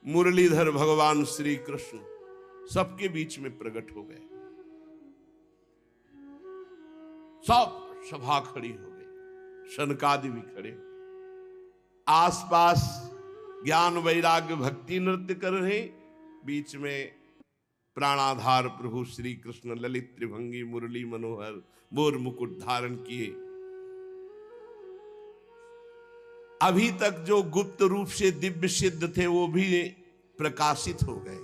मुरलीधर भगवान श्री कृष्ण सबके बीच में प्रकट हो गए। सब सभा खड़ी हो गई, शनकादि भी खड़े हो गए। आसपास ज्ञान वैराग्य भक्ति नृत्य कर रहे, बीच में प्राणाधार प्रभु श्री कृष्ण ललित त्रिभंगी मुरली मनोहर मोर मुकुट धारण किए। अभी तक जो गुप्त रूप से दिव्य सिद्ध थे वो भी प्रकाशित हो गए।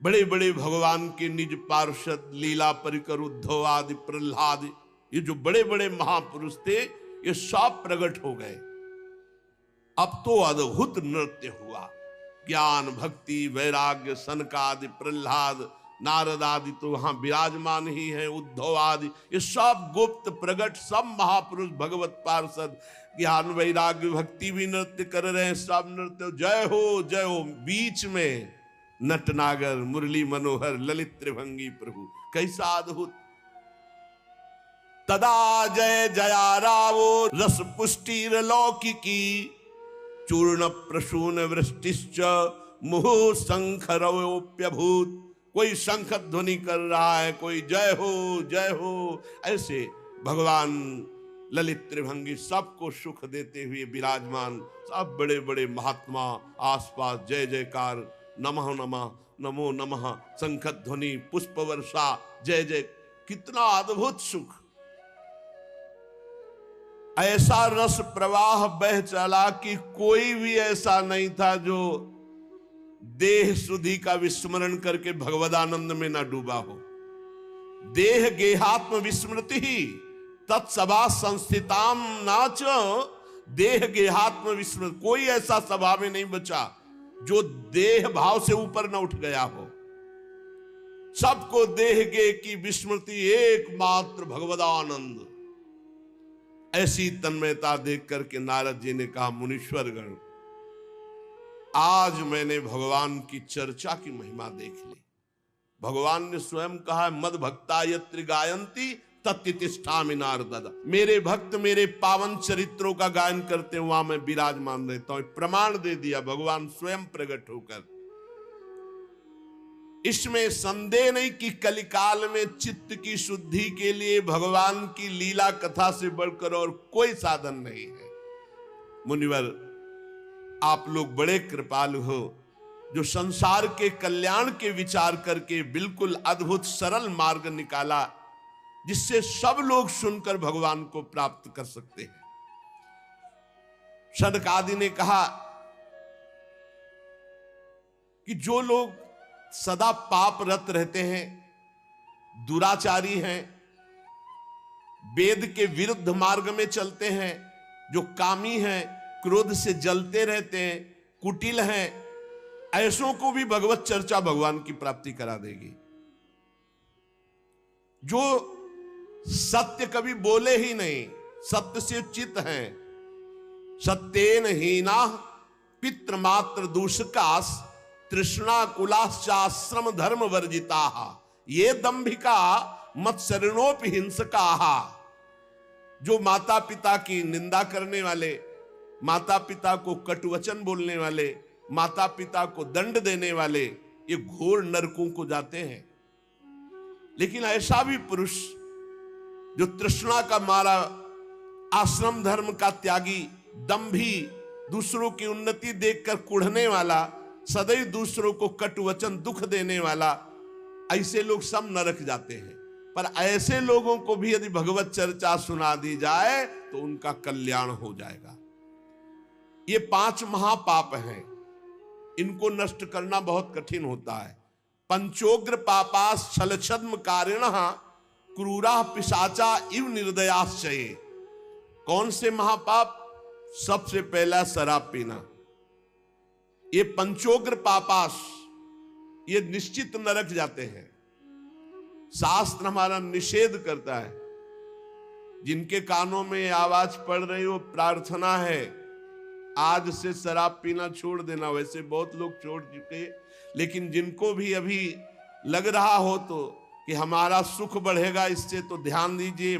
बड़े बड़े भगवान के निज पार्षद लीला परिकर उद्धव आदि प्रहलाद, ये जो बड़े बड़े महापुरुष थे, ये सब प्रकट हो गए। अब तो अद्भुत नृत्य हुआ। ज्ञान भक्ति वैराग्य सनकादि प्रहलाद नारद आदि तो वहां विराजमान ही है, उद्धव आदि, ये सब गुप्त प्रकट सब महापुरुष भगवत पार्षद ज्ञान वैराग्य भक्ति भी नृत्य कर रहे हैं। सब नृत्य जय हो जय हो। बीच में नटनागर मुरली मनोहर ललित त्रिभंगी प्रभु, कैसा अद्भुत। तदा जय जया रावो रस पुष्टिर लौकिकी चूर्ण प्रसून वृष्टिश्च मुहु शंखरवोप्यभूत। कोई शंख ध्वनि कर रहा है, कोई जय हो, ऐसे भगवान ललित त्रिभंगी सबको सुख देते हुए विराजमान। सब बड़े बड़े महात्मा आसपास जय जयकार, नमः नमः, नमो नमः, शंख ध्वनि, पुष्प वर्षा, जय जय। कितना अद्भुत सुख! ऐसा रस प्रवाह बह चला कि कोई भी ऐसा नहीं था जो देह सुधि का विस्मरण करके भगवदानंद में न डूबा हो। देह गेहात्म विस्मृति ही तत्सभा संस्थिताम नाच। देह गेहात्म विस्मृति, कोई ऐसा सभा में नहीं बचा जो देह भाव से ऊपर न उठ गया हो। सबको देह गे की विस्मृति, एकमात्र भगवदानंद। ऐसी तन्मयता देख करके नारद जी ने कहा, मुनीश्वर गण, आज मैंने भगवान की चर्चा की महिमा देख ली। भगवान ने स्वयं कहा, मद भक्ता यत्र गायंती तत्तिष्ठामि नारद। मेरे भक्त मेरे पावन चरित्रों का गायन करते वहां मैं विराजमान रहता हूं। प्रमाण दे दिया भगवान स्वयं प्रकट होकर। इसमें संदेह नहीं कि कलिकाल में चित्त की शुद्धि के लिए भगवान की लीला कथा से बढ़कर और कोई साधन नहीं है। मुनिवर, आप लोग बड़े कृपालु हो, जो संसार के कल्याण के विचार करके बिल्कुल अद्भुत सरल मार्ग निकाला, जिससे सब लोग सुनकर भगवान को प्राप्त कर सकते हैं। सनक आदि ने कहा कि जो लोग सदा पापरत रहते हैं, दुराचारी हैं, वेद के विरुद्ध मार्ग में चलते हैं, जो कामी हैं, क्रोध से जलते रहते हैं, कुटिल हैं, ऐसों को भी भगवत चर्चा भगवान की प्राप्ति करा देगी। जो सत्य कभी बोले ही नहीं, सत्य से चित हैं, सत्येन हीना पितृमात्र दूषकास तृष्णा कुलाश्चाश्रम धर्म वर्जिता ये दंभिका मत्सरणोपि हिंसका। जो माता पिता की निंदा करने वाले, माता पिता को कटुवचन बोलने वाले, माता पिता को दंड देने वाले, ये घोर नरकों को जाते हैं। लेकिन ऐसा भी पुरुष जो तृष्णा का मारा, आश्रम धर्म का त्यागी, दंभी, दूसरों की उन्नति देखकर कुढ़ने वाला, सदैव दूसरों को कटुवचन दुख देने वाला, ऐसे लोग सब नरक जाते हैं। पर ऐसे लोगों को भी यदि भगवत चर्चा सुना दी जाए तो उनका कल्याण हो जाएगा। ये 5 महापाप हैं, इनको नष्ट करना बहुत कठिन होता है। पंचोग्र पापास छलछद्म कारिणः क्रूरा पिशाचा इव निर्दयाश्चये। कौन से महापाप? सबसे पहला शराब पीना। ये पंचोग्र पापास, ये निश्चित नरक जाते हैं। शास्त्र हमारा निषेध करता है। जिनके कानों में आवाज पड़ रही हो, प्रार्थना है आज से शराब पीना छोड़ देना। वैसे बहुत लोग छोड़ चुके, लेकिन जिनको भी अभी लग रहा हो तो कि हमारा सुख बढ़ेगा इससे, तो ध्यान दीजिए।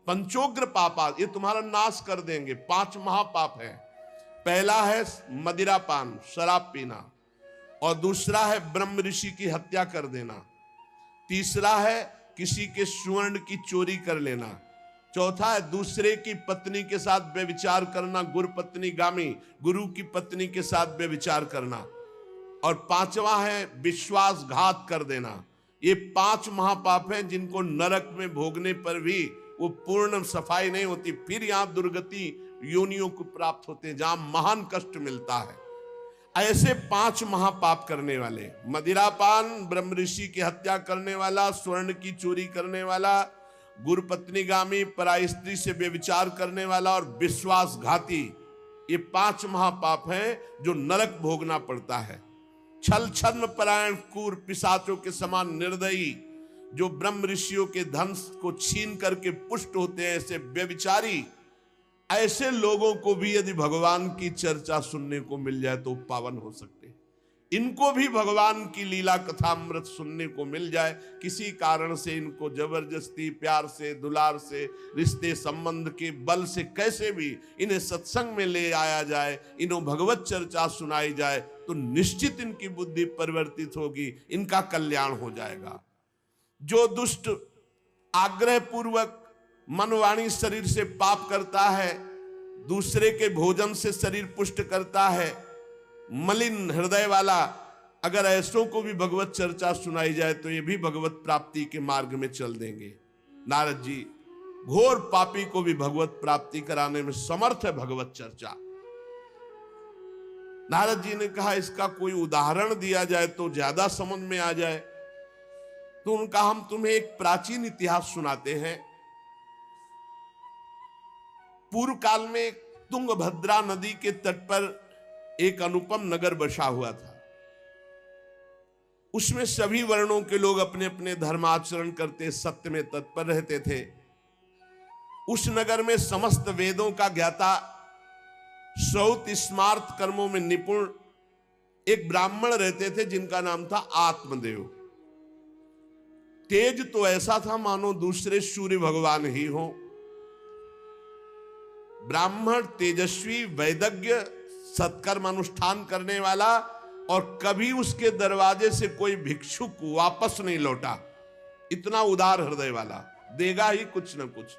पंचोग्र पापा ये तुम्हारा नाश कर देंगे। 5 महापाप है। पहला है मदिरापान, शराब पीना, और दूसरा है ब्रह्म ऋषि की हत्या कर देना, तीसरा है किसी के स्वर्ण की चोरी कर लेना, चौथा है दूसरे की पत्नी के साथ व्यभिचार करना, गुरु पत्नी गामी, गुरु की पत्नी के साथ व्यभिचार करना, और 5वां है विश्वासघात कर देना। ये 5 महापाप हैं जिनको नरक में भोगने पर भी वो पूर्ण सफाई नहीं होती, फिर यहां दुर्गति योनियों को प्राप्त होते हैं जहां महान कष्ट मिलता है। ऐसे 5 महापाप करने वाले, मदिरापान, ब्रह्म ऋषि की हत्या करने वाला, स्वर्ण की चोरी करने वाला, गुरु पत्नीगामी, पराई स्त्री से व्यभिचार करने वाला, और विश्वासघाती, ये 5 महापाप हैं जो नरक भोगना पड़ता है। छल छद्म परायण क्रूर पिशाचों के समान निर्दयी, जो ब्रह्म ऋषियों के धन को छीन करके पुष्ट होते हैं, ऐसे व्यभिचारी, ऐसे लोगों को भी यदि भगवान की चर्चा सुनने को मिल जाए तो पावन हो सकते हैं। इनको भी भगवान की लीला कथामृत सुनने को मिल जाए, किसी कारण से इनको जबरदस्ती प्यार से दुलार से रिश्ते संबंध के बल से कैसे भी इन्हें सत्संग में ले आया जाए, इन्हों भगवत चर्चा सुनाई जाए, तो निश्चित इनकी बुद्धि परिवर्तित होगी, इनका कल्याण हो जाएगा। जो दुष्ट आग्रह पूर्वक मन वाणी शरीर से पाप करता है, दूसरे के भोजन से शरीर पुष्ट करता है, मलिन हृदय वाला, अगर ऐसों को भी भगवत चर्चा सुनाई जाए तो ये भी भगवत प्राप्ति के मार्ग में चल देंगे। नारद जी घोर पापी को भी भगवत प्राप्ति कराने में समर्थ है भगवत चर्चा। नारद जी ने कहा इसका कोई उदाहरण दिया जाए तो ज्यादा समझ में आ जाए, तो उनका हम तुम्हें एक प्राचीन इतिहास सुनाते हैं। पूर्व काल में तुंगभद्रा नदी के तट पर एक अनुपम नगर बसा हुआ था। उसमें सभी वर्णों के लोग अपने अपने धर्माचरण करते, सत्य में तत्पर रहते थे। उस नगर में समस्त वेदों का ज्ञाता, श्रौत स्मार्त कर्मों में निपुण एक ब्राह्मण रहते थे जिनका नाम था आत्मदेव। तेज तो ऐसा था मानो दूसरे सूर्य भगवान ही हो। ब्राह्मण तेजस्वी, वैदज्ञ, सत्कर्म अनुष्ठान करने वाला, और कभी उसके दरवाजे से कोई भिक्षुक वापस नहीं लौटा। इतना उदार हृदय वाला, देगा ही कुछ न कुछ।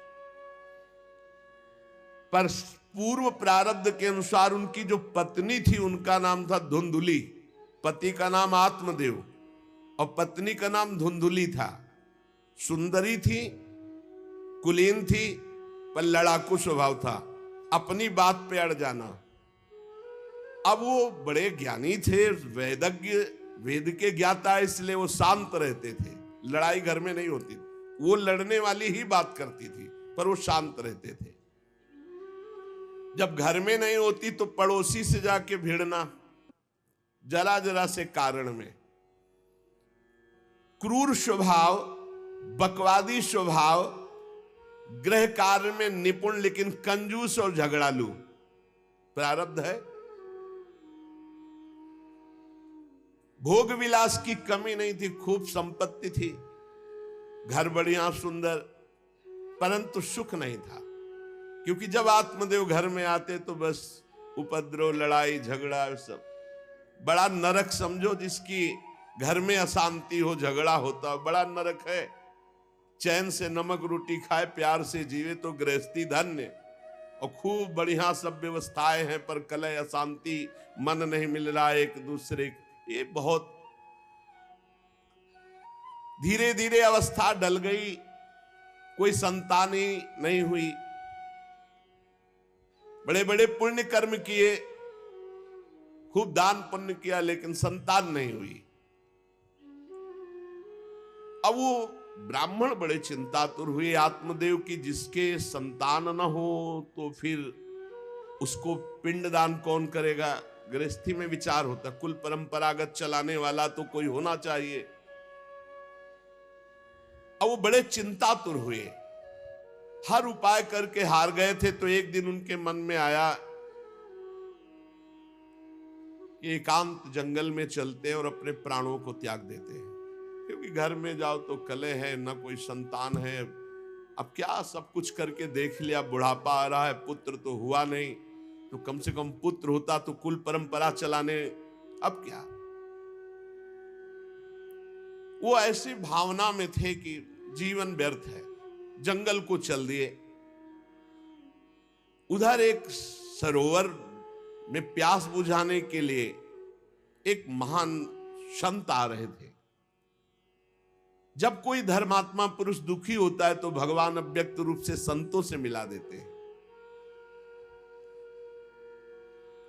पर पूर्व प्रारब्ध के अनुसार उनकी जो पत्नी थी उनका नाम था धुंधुली। पति का नाम आत्मदेव और पत्नी का नाम धुंधुली था। सुंदरी थी, कुलीन थी, पर लड़ाकू स्वभाव था, अपनी बात पे अड़ जाना। अब वो बड़े ज्ञानी थे, वेदज्ञ, वेद के ज्ञाता, इसलिए वो शांत रहते थे, लड़ाई घर में नहीं होती। वो लड़ने वाली ही बात करती थी, पर वो शांत रहते थे। जब घर में नहीं होती तो पड़ोसी से जाके भिड़ना, जरा जरा से कारण में। क्रूर स्वभाव, बकवादी स्वभाव, गृह कार्य में निपुण लेकिन कंजूस और झगड़ालू, प्रारब्ध है। भोग विलास की कमी नहीं थी, खूब संपत्ति थी, घर बढ़िया सुंदर, परंतु सुख नहीं था। क्योंकि जब आत्मदेव घर में आते तो बस उपद्रव, लड़ाई झगड़ा, सब बड़ा नरक समझो। जिसकी घर में अशांति हो, झगड़ा होता, बड़ा नरक है। चैन से नमक रोटी खाए, प्यार से जीवे तो गृहस्थी धन्य। और खूब बढ़िया सब व्यवस्थाएं हैं, पर कलह, अशांति, मन नहीं मिल रहा एक दूसरे, ये बहुत धीरे धीरे अवस्था डल गई। कोई संतान ही नहीं हुई। बड़े बड़े पुण्य कर्म किए, खूब दान पुण्य किया, लेकिन संतान नहीं हुई। अब वो ब्राह्मण बड़े चिंतातुर हुए आत्मदेव की, जिसके संतान न हो तो फिर उसको पिंडदान कौन करेगा। गृहस्थी में विचार होता, कुल परंपरागत चलाने वाला तो कोई होना चाहिए। अब वो बड़े चिंतातुर हुए, हर उपाय करके हार गए थे। तो एक दिन उनके मन में आया कि एकांत जंगल में चलते हैं और अपने प्राणों को त्याग देते हैं। क्योंकि घर में जाओ तो कलह है, न कोई संतान है। अब क्या सब कुछ करके देख लिया, बुढ़ापा आ रहा है, पुत्र तो हुआ नहीं, तो कम से कम पुत्र होता तो कुल परंपरा चलाने। अब क्या, वो ऐसी भावना में थे कि जीवन व्यर्थ है, जंगल को चल दिए। उधर एक सरोवर में प्यास बुझाने के लिए एक महान संत आ रहे थे। जब कोई धर्मात्मा पुरुष दुखी होता है तो भगवान अव्यक्त रूप से संतों से मिला देते हैं।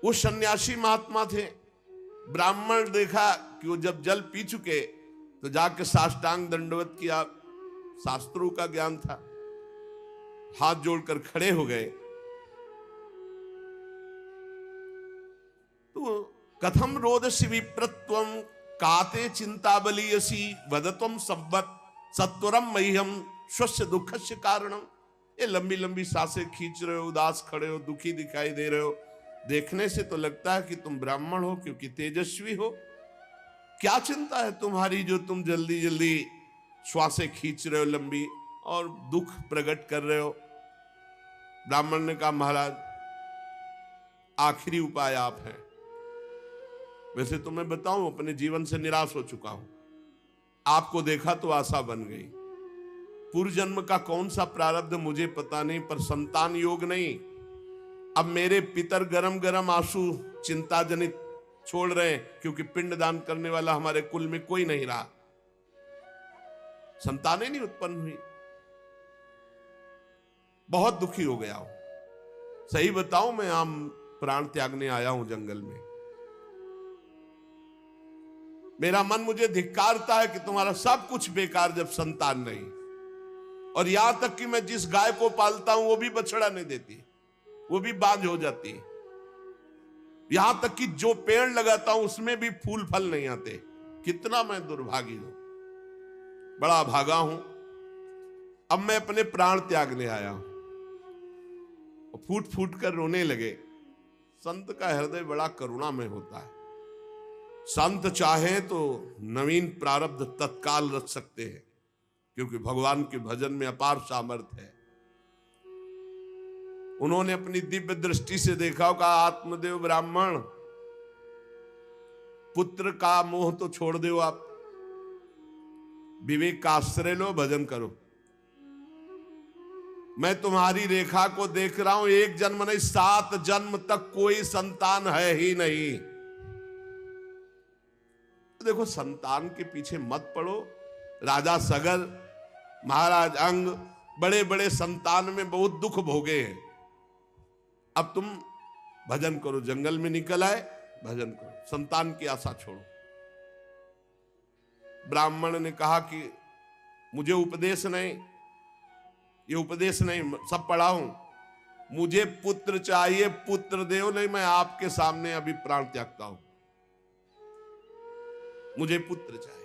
वो सन्यासी महात्मा थे। ब्राह्मण देखा कि वो जब जल पी चुके तो जाके साष्टांग दंडवत किया, शास्त्रों का ज्ञान था, हाथ जोड़कर खड़े हो गए। तो कथम रोदसी विप्रत्वम काते चिंता बलियसी वदत्वम सब्बत सत्वरम मह्यम स्वस्य दुखस्य कारणम। ये लंबी लंबी सांसें खींच रहे हो, उदास खड़े हो, दुखी दिखाई दे रहे हो। देखने से तो लगता है कि तुम ब्राह्मण हो, क्योंकि तेजस्वी हो, क्या चिंता है तुम्हारी जो तुम जल्दी जल्दी श्वासें खींच रहे हो लंबी और दुख प्रकट कर रहे हो। ब्राह्मण ने कहा महाराज आखिरी उपाय आप हैं। वैसे तो मैं बताऊं अपने जीवन से निराश हो चुका हूं, आपको देखा तो आशा बन गई। पूर्व जन्म का कौन सा प्रारब्ध मुझे पता नहीं, पर संतान योग नहीं। अब मेरे पितर गरम गरम आंसू चिंता जनित छोड़ रहे हैं, क्योंकि पिंडदान करने वाला हमारे कुल में कोई नहीं रहा, संतानें नहीं उत्पन्न हुई। बहुत दुखी हो गया हूं, सही बताऊं मैं आम प्राण त्यागने आया हूं जंगल में। मेरा मन मुझे धिक्कारता है कि तुम्हारा सब कुछ बेकार जब संतान नहीं। और यहां तक कि मैं जिस गाय को पालता हूं वो भी बछड़ा नहीं देती, वो भी बांझ हो जाती है। यहां तक कि जो पेड़ लगाता हूं उसमें भी फूल फल नहीं आते। कितना मैं दुर्भागी हूं, बड़ा भागा हूं। अब मैं अपने प्राण त्यागने आया हूं। फूट फूट कर रोने लगे। संत का हृदय बड़ा करुणामय होता है। संत चाहे तो नवीन प्रारब्ध तत्काल रच सकते हैं, क्योंकि भगवान के भजन में अपार सामर्थ्य है। उन्होंने अपनी दिव्य दृष्टि से देखा, कहा आत्मदेव ब्राह्मण पुत्र का मोह तो छोड़ दो, आप विवेक का आश्रय लो, भजन करो। मैं तुम्हारी रेखा को देख रहा हूं, एक जन्म नहीं 7 जन्म तक कोई संतान है ही नहीं। देखो संतान के पीछे मत पड़ो। राजा सगर, महाराज अंग, बड़े बड़े संतान में बहुत दुख भोगे हैं। अब तुम भजन करो, जंगल में निकल आए, भजन करो, संतान की आशा छोड़ो। ब्राह्मण ने कहा कि मुझे उपदेश नहीं, ये उपदेश नहीं, सब पढ़ा हूं, मुझे पुत्र चाहिए, पुत्र देव, नहीं मैं आपके सामने अभी प्राण त्यागता हूं, मुझे पुत्र चाहिए।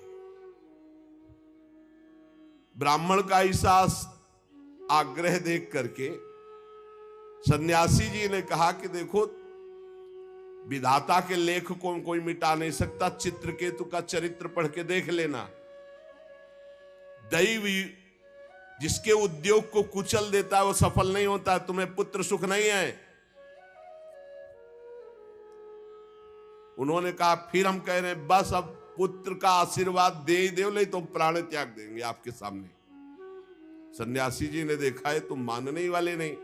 ब्राह्मण का ऐसा आग्रह देख करके सन्यासी जी ने कहा कि देखो विधाता के लेख को कोई मिटा नहीं सकता, चित्रकेतु का चरित्र पढ़ के देख लेना। दैव जिसके उद्योग को कुचल देता है वो सफल नहीं होता। तुम्हें पुत्र सुख नहीं है। उन्होंने कहा फिर हम कह रहे हैं बस अब पुत्र का आशीर्वाद दे ही दो, नहीं तो प्राण त्याग देंगे आपके सामने। सन्यासी जी ने देखा है तुम मानने ही वाले नहीं,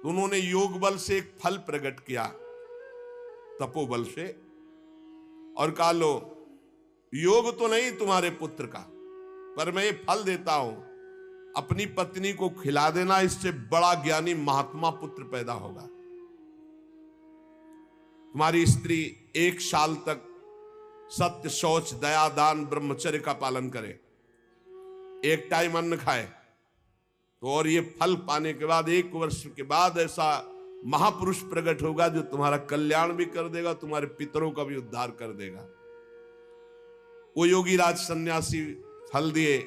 तो उन्होंने योग बल से एक फल प्रकट किया, तपोबल से, और कहा लो योग तो नहीं तुम्हारे पुत्र का, पर मैं ये फल देता हूं, अपनी पत्नी को खिला देना, इससे बड़ा ज्ञानी महात्मा पुत्र पैदा होगा। तुम्हारी स्त्री 1 साल तक सत्य, शौच, दया, दान, ब्रह्मचर्य का पालन करे, एक टाइम अन्न खाए, तो और ये फल पाने के बाद 1 वर्ष के बाद ऐसा महापुरुष प्रकट होगा जो तुम्हारा कल्याण भी कर देगा, तुम्हारे पितरों का भी उद्धार कर देगा। वो योगी राज सन्यासी फल दिए।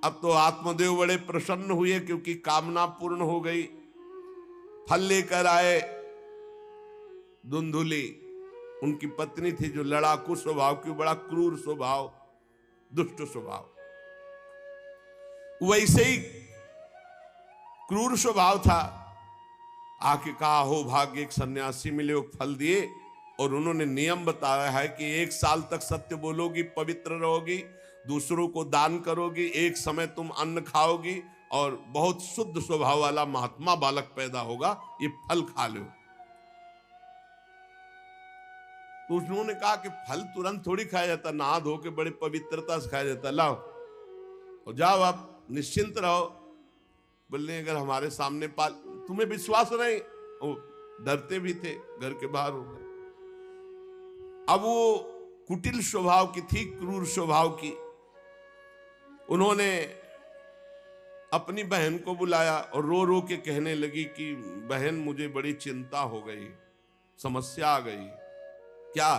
अब तो आत्मदेव बड़े प्रसन्न हुए क्योंकि कामना पूर्ण हो गई। फल लेकर आए। धुंधुली उनकी पत्नी थी जो लड़ाकू स्वभाव की, बड़ा क्रूर स्वभाव, दुष्ट स्वभाव, वैसे ही क्रूर स्वभाव था। आके कहा हो भाग्य एक सन्यासी मिले, वो फल दिए, और उन्होंने नियम बताया है कि 1 साल तक सत्य बोलोगी, पवित्र रहोगी, दूसरों को दान करोगी, एक समय तुम अन्न खाओगी, और बहुत शुद्ध स्वभाव वाला महात्मा बालक पैदा होगा, ये फल खा लो। तो उन्होंने कहा कि फल तुरंत थोड़ी खाया जाता, नहा धो के बड़े पवित्रता से खाया जाता, लाओ और जाओ आप निश्चिंत रहो। बोलने अगर हमारे सामने पाल, तुम्हें विश्वास नहीं, वो डरते भी थे, घर के बाहर हो गए। अब वो कुटिल स्वभाव की थी, क्रूर स्वभाव की। उन्होंने अपनी बहन को बुलाया और रो रो के कहने लगी कि बहन मुझे बड़ी चिंता हो गई, समस्या आ गई। क्या?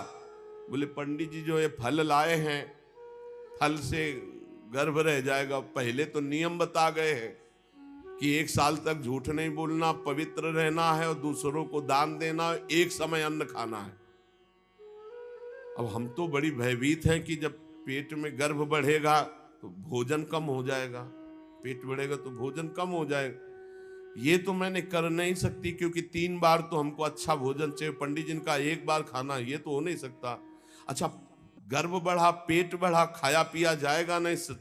बोले पंडित जी जो ये फल लाए हैं, फल से गर्भ रह जाएगा। पहले तो नियम बता गए हैं कि 1 साल तक झूठ नहीं बोलना, पवित्र रहना है, और दूसरों को दान देना, एक समय अन्न खाना है। अब हम तो बड़ी भयभीत हैं कि जब पेट में गर्भ बढ़ेगा तो भोजन कम हो जाएगा, पेट बढ़ेगा तो भोजन कम हो जाएगा। ये तो मैंने कर नहीं सकती, क्योंकि 3 बार तो हमको अच्छा भोजन चाहिए, पंडित जी का 1 बार खाना ये तो हो नहीं सकता। अच्छा, गर्भ बढ़ा, पेट बढ़ा, खाया पिया जाएगा नहीं,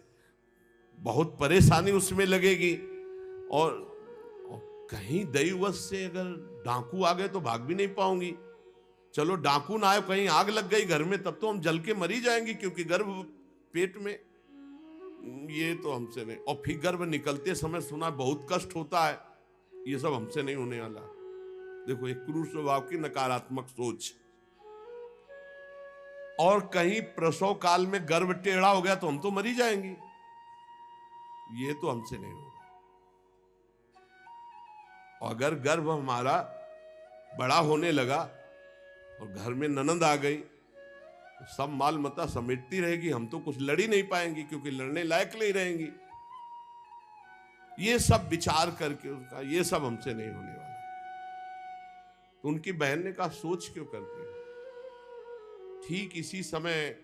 बहुत परेशानी उसमें लगेगी। और कहीं दैववश से अगर डाकू आ गए तो भाग भी नहीं पाऊंगी। चलो डाकू ना आए, कहीं आग लग गई घर में, तब तो हम जल के मरी जाएंगी, क्योंकि गर्भ पेट में, ये तो हमसे नहीं। और फिर गर्भ निकलते समय सुना बहुत कष्ट होता है, ये सब हमसे नहीं होने वाला। देखो, एक क्रूर स्वभाव की नकारात्मक सोच। और कहीं प्रसव काल में गर्भ टेढ़ा हो गया तो हम तो मरी जाएंगी, ये तो हमसे नहीं होगा। और अगर गर्भ हमारा बड़ा होने लगा और घर में ननद आ गई तो सब माल मता समेटती रहेगी, हम तो कुछ लड़ ही नहीं पाएंगी, क्योंकि लड़ने लायक नहीं रहेंगी। ये सब विचार करके उसका, ये सब हमसे नहीं होने वाला। तो उनकी बहन ने कहा, सोच क्यों करती हो? ठीक इसी समय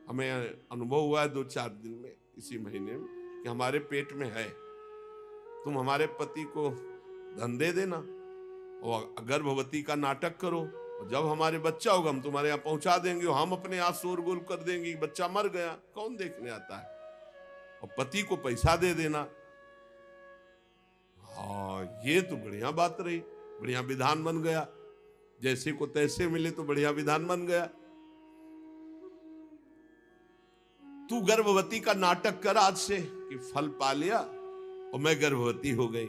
हमें अनुभव हुआ है 2-4 दिन में, इसी महीने में, कि हमारे पेट में है, तुम हमारे पति को धन दे देना और गर्भवती का नाटक करो, और जब हमारे बच्चा होगा हम तुम्हारे यहाँ पहुंचा देंगे, और हम अपने यहाँ शोरगुल कर देंगे, बच्चा मर गया, कौन देखने आता है, और पति को पैसा दे देना। हाँ, ये तो बढ़िया बात रही, बढ़िया विधान बन गया, जैसे को तैसे मिले तो बढ़िया विधान बन गया। तू गर्भवती का नाटक कर आज से कि फल पा लिया और मैं गर्भवती हो गई,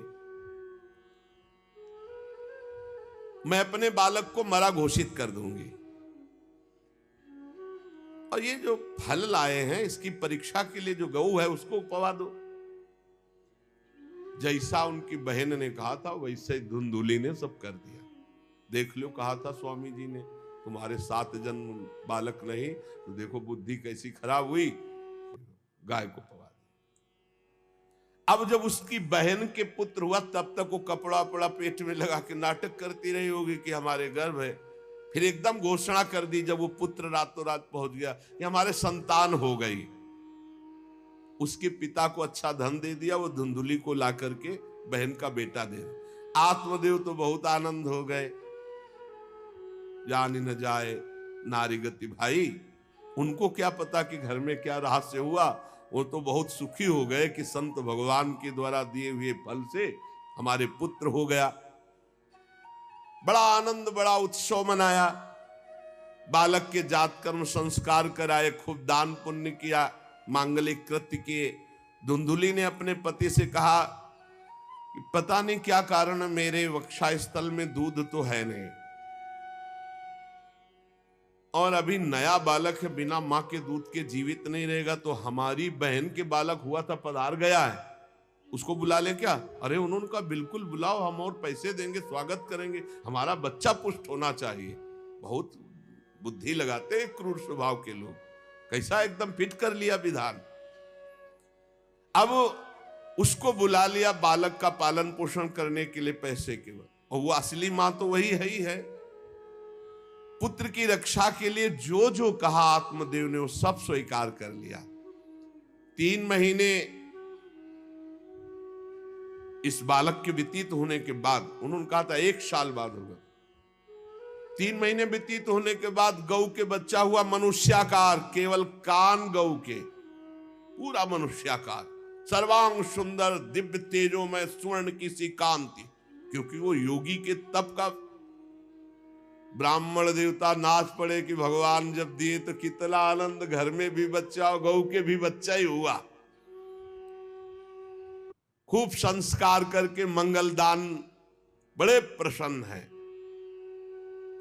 मैं अपने बालक को मरा घोषित कर दूंगी, और ये जो फल लाए हैं इसकी परीक्षा के लिए जो गऊ है उसको उपवा दो। जैसा उनकी बहन ने कहा था वैसे धुंधुली ने सब कर दिया। देख लो, कहा था स्वामी जी ने तुम्हारे 7 जन्म बालक नहीं, तो देखो बुद्धि कैसी खराब हुई, गाय को पवा दिया। अब जब उसकी बहन के पुत्र हुआ तब तक वो कपड़ा वपड़ा पेट में लगा के नाटक करती रही होगी कि हमारे गर्भ है। फिर एकदम घोषणा कर दी जब वो पुत्र रातों रात पहुंच गया कि हमारे संतान हो गई। उसके पिता को अच्छा धन दे दिया, वो धुंधुली को ला करके बहन का बेटा दे दिया। आत्मदेव तो बहुत आनंद हो गए, जानी न जाए नारी गति भाई, उनको क्या पता कि घर में क्या रहस्य हुआ। वो तो बहुत सुखी हो गए कि संत भगवान के द्वारा दिए हुए फल से हमारे पुत्र हो गया। बड़ा आनंद, बड़ा उत्सव मनाया, बालक के जात कर्म संस्कार कराए, खूब दान पुण्य किया, मांगलिक कृत्य किए। धुंधुली ने अपने पति से कहा कि पता नहीं क्या कारण मेरे वक्षा स्थल में दूध तो है नहीं, और अभी नया बालक है, बिना मां के दूध के जीवित नहीं रहेगा, तो हमारी बहन के बालक हुआ था पधार गया है, उसको बुला ले क्या? अरे उन्होंने कहा बिल्कुल बुलाओ, हम और पैसे देंगे, स्वागत करेंगे, हमारा बच्चा पुष्ट होना चाहिए। बहुत बुद्धि लगाते हैं क्रूर स्वभाव के लोग, कैसा एकदम फिट कर लिया विधान। अब उसको बुला लिया बालक का पालन पोषण करने के लिए पैसे के, और वो असली मां तो वही है ही है। पुत्र की रक्षा के लिए जो जो कहा आत्मदेव ने वो सब स्वीकार कर लिया। 3 महीने इस बालक के व्यतीत होने के बाद, उन्होंने कहा था 1 साल बाद होगा, 3 महीने व्यतीत होने के बाद गौ के बच्चा हुआ मनुष्याकार, केवल कान गौ के, पूरा मनुष्याकार, सर्वांग सुंदर, दिव्य तेजों में स्वर्ण की सी कांति, क्योंकि वो योगी के तप का। ब्राह्मण देवता नाच पड़े कि भगवान जब दिए तो कितना आनंद, घर में भी बच्चा और गौ के भी बच्चा ही हुआ। खूब संस्कार करके मंगलदान, बड़े प्रसन्न हैं।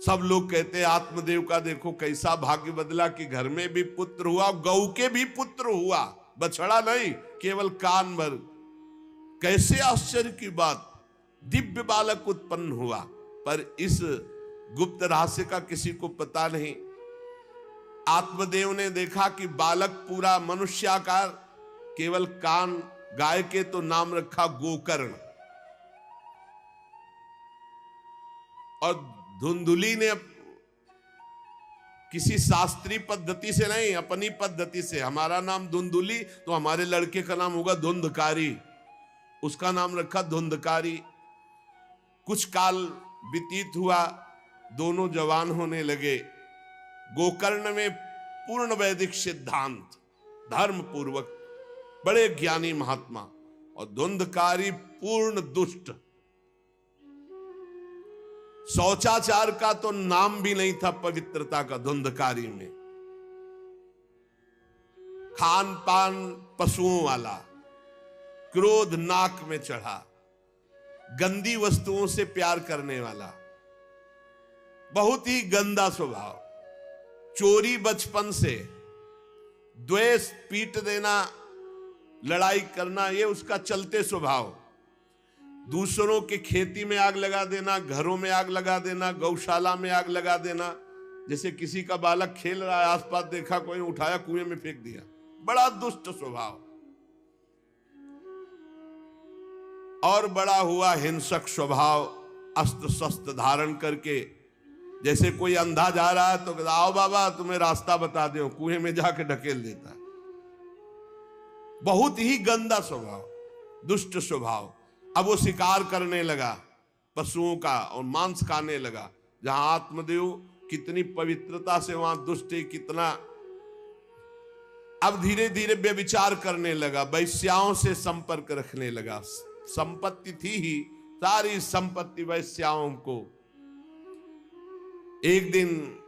सब लोग कहते हैं आत्मदेव का देखो कैसा भाग्य बदला कि घर में भी पुत्र हुआ, गौ के भी पुत्र हुआ, बछड़ा नहीं, केवल कान भर। कैसे आश्चर्य की बात, दिव्य बालक उत्पन्न हुआ। पर इस गुप्त रहस्य का किसी को पता नहीं। आत्मदेव ने देखा कि बालक पूरा मनुष्याकार, केवल कान, गाय के तो नाम रखा गोकर्ण। और धुंधुली ने किसी शास्त्रीय पद्धति से नहीं, अपनी पद्धति से। हमारा नाम धुंधुली, तो हमारे लड़के का नाम होगा धुंधकारी, उसका नाम रखा धुंधकारी। कुछ काल व्यतीत हुआ, दोनों जवान होने लगे। गोकर्ण में पूर्ण वैदिक सिद्धांत, धर्म पूर्वक, बड़े ज्ञानी महात्मा, और धुंधकारी पूर्ण दुष्ट। शौचाचार का तो नाम भी नहीं था पवित्रता का धुंधकारी में। खान पान पशुओं वाला, क्रोध नाक में चढ़ा, गंदी वस्तुओं से प्यार करने वाला, बहुत ही गंदा स्वभाव। चोरी बचपन से, द्वेष, पीट देना, लड़ाई करना, ये उसका चलते स्वभाव। दूसरों के खेती में आग लगा देना, घरों में आग लगा देना, गौशाला में आग लगा देना। जैसे किसी का बालक खेल रहा है, आसपास देखा कोई, उठाया कुएं में फेंक दिया। बड़ा दुष्ट स्वभाव। और बड़ा हुआ हिंसक स्वभाव, अस्त्र शस्त्र धारण करके। जैसे कोई अंधा जा रहा है तो आओ बाबा तुम्हें रास्ता बता दो, कुएं में जाके ढकेल देता है। बहुत ही गंदा स्वभाव, दुष्ट स्वभाव। अब वो शिकार करने लगा पशुओं का और मांस खाने लगा। जहां आत्मदेव कितनी पवित्रता से, वहां दुष्ट कितना। अब धीरे धीरे व्यभिचार करने लगा, वैश्याओं से संपर्क रखने लगा। संपत्ति थी ही, सारी संपत्ति वैश्याओं को। एक दिन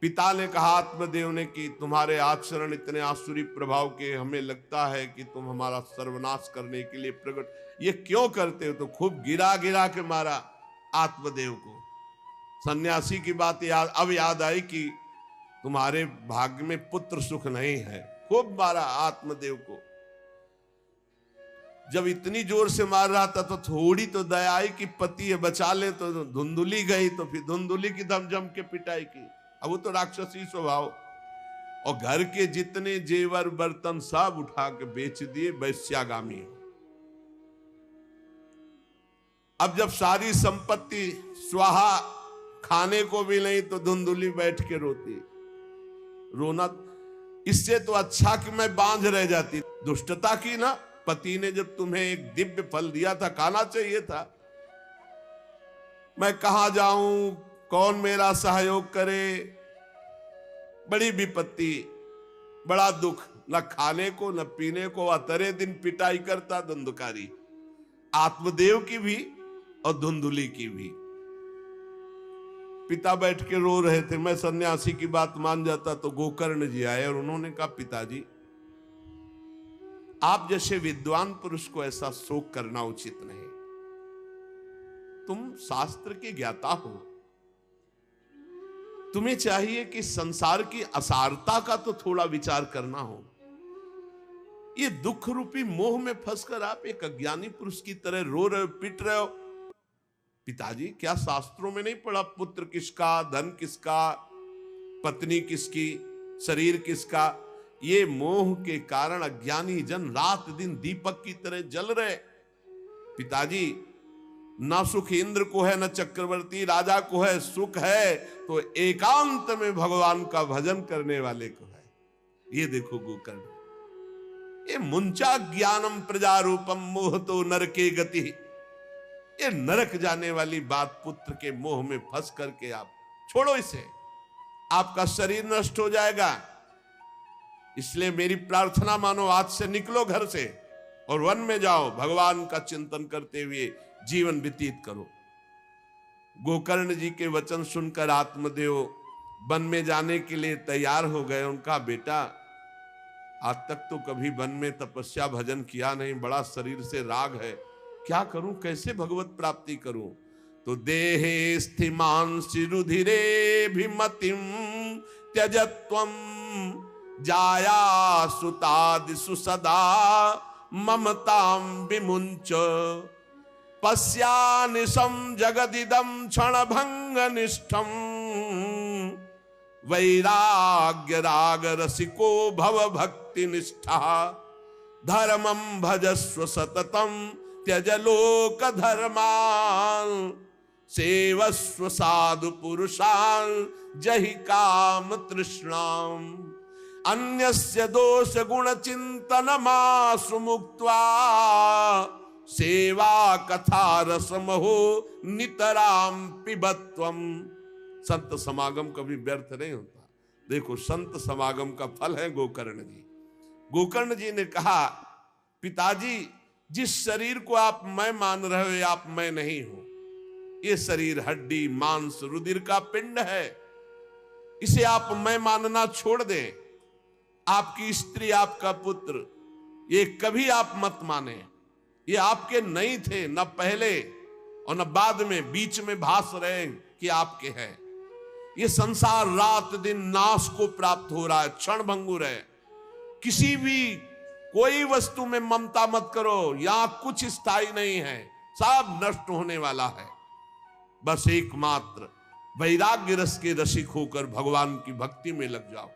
पिता ने कहा आत्मदेव ने कि तुम्हारे आचरण इतने आसुरी प्रभाव के, हमें लगता है कि तुम हमारा सर्वनाश करने के लिए प्रकट, ये क्यों करते हो? तो खूब गिरा गिरा के मारा आत्मदेव को। सन्यासी की बात अब याद आई कि तुम्हारे भाग्य में पुत्र सुख नहीं है। खूब मारा आत्मदेव को। जब इतनी जोर से मार रहा था तो थोड़ी तो दया आई कि पति है, बचा ले। तो धुंधुली गई, तो फिर धुंधुली की दम जम के पिटाई की। अब वो तो राक्षसी स्वभाव, और घर के जितने जेवर बर्तन सब उठा के बेच दिए, वैश्यागामी। अब जब सारी संपत्ति स्वाहा, खाने को भी नहीं, तो धुंधुली बैठ के रोती। रोना इससे तो अच्छा कि मैं बांझ रह जाती। दुष्टता की ना, पति ने जब तुम्हें एक दिव्य फल दिया था, खाना चाहिए था। मैं कहां जाऊं, कौन मेरा सहयोग करे? बड़ी विपत्ति, बड़ा दुख, न खाने को न पीने को। अतरे दिन पिटाई करता धुंधकारी, आत्मदेव की भी और धुंधुली की भी। पिता बैठ के रो रहे थे। मैं सन्यासी की बात मान जाता तो गोकर्ण जी आए और उन्होंने कहा पिताजी, आप जैसे विद्वान पुरुष को ऐसा शोक करना उचित नहीं। तुम शास्त्र के ज्ञाता हो, तुम्हें चाहिए कि संसार की असारता का तो थोड़ा विचार करना हो। ये दुख रूपी मोह में फंसकर आप एक अज्ञानी पुरुष की तरह रो रहे हो, पिट रहे हो। पिताजी, क्या शास्त्रों में नहीं पढ़ा पुत्र किसका, धन किसका, पत्नी किसकी, शरीर किसका? ये मोह के कारण अज्ञानी जन रात दिन दीपक की तरह जल रहे। पिताजी, ना सुख इंद्र को है, न चक्रवर्ती राजा को है। सुख है तो एकांत में भगवान का भजन करने वाले को है। ये देखो गोकर्ण, ये मुंचा ज्ञानम प्रजारूपम मोह तो नरके गति। ये नरक जाने वाली बात, पुत्र के मोह में फंस करके आप छोड़ो इसे, आपका शरीर नष्ट हो जाएगा। इसलिए मेरी प्रार्थना मानो, आज से निकलो घर से और वन में जाओ, भगवान का चिंतन करते हुए जीवन व्यतीत करो। गोकर्ण जी के वचन सुनकर आत्मदेव वन में जाने के लिए तैयार हो गए। उनका बेटा, आज तक तो कभी वन में तपस्या भजन किया नहीं, बड़ा शरीर से राग है, क्या करूं, कैसे भगवत प्राप्ति करूं? तो देहे स्थिमांसि रुधिरे भिमतिम त्यजत्वम जाया सुतादिषु सदा ममतां विमुंच पश्यानिशं जगदिदं क्षणभंग निष्ठं वैराग्य राग रसिको भव भक्ति निष्ठा धर्मं भजस्व सततं त्यज लोक धर्मान सेवस्व साधु पुरुषान जहि काम तृष्णाम अन्यस्य दोष गुण चिंतन मासु मुक्त्वा सेवा कथा रसमहो नितराम पिबत्वम। संत समागम कभी व्यर्थ नहीं होता। देखो संत समागम का फल है गोकर्ण जी। गोकर्ण जी ने कहा पिताजी जिस शरीर को आप मैं मान रहे हो आप मैं नहीं हो। ये शरीर हड्डी मांस रुधिर का पिंड है, इसे आप मैं मानना छोड़ दें। आपकी स्त्री आपका पुत्र ये कभी आप मत माने। ये आपके नहीं थे, न पहले और न बाद में, बीच में भास रहे कि आपके हैं। ये संसार रात दिन नाश को प्राप्त हो रहा है, क्षण भंगुर है। किसी भी कोई वस्तु में ममता मत करो, यहां कुछ स्थायी नहीं है, सब नष्ट होने वाला है। बस एकमात्र वैराग्य रस के रसिक होकर भगवान की भक्ति में लग जाओ।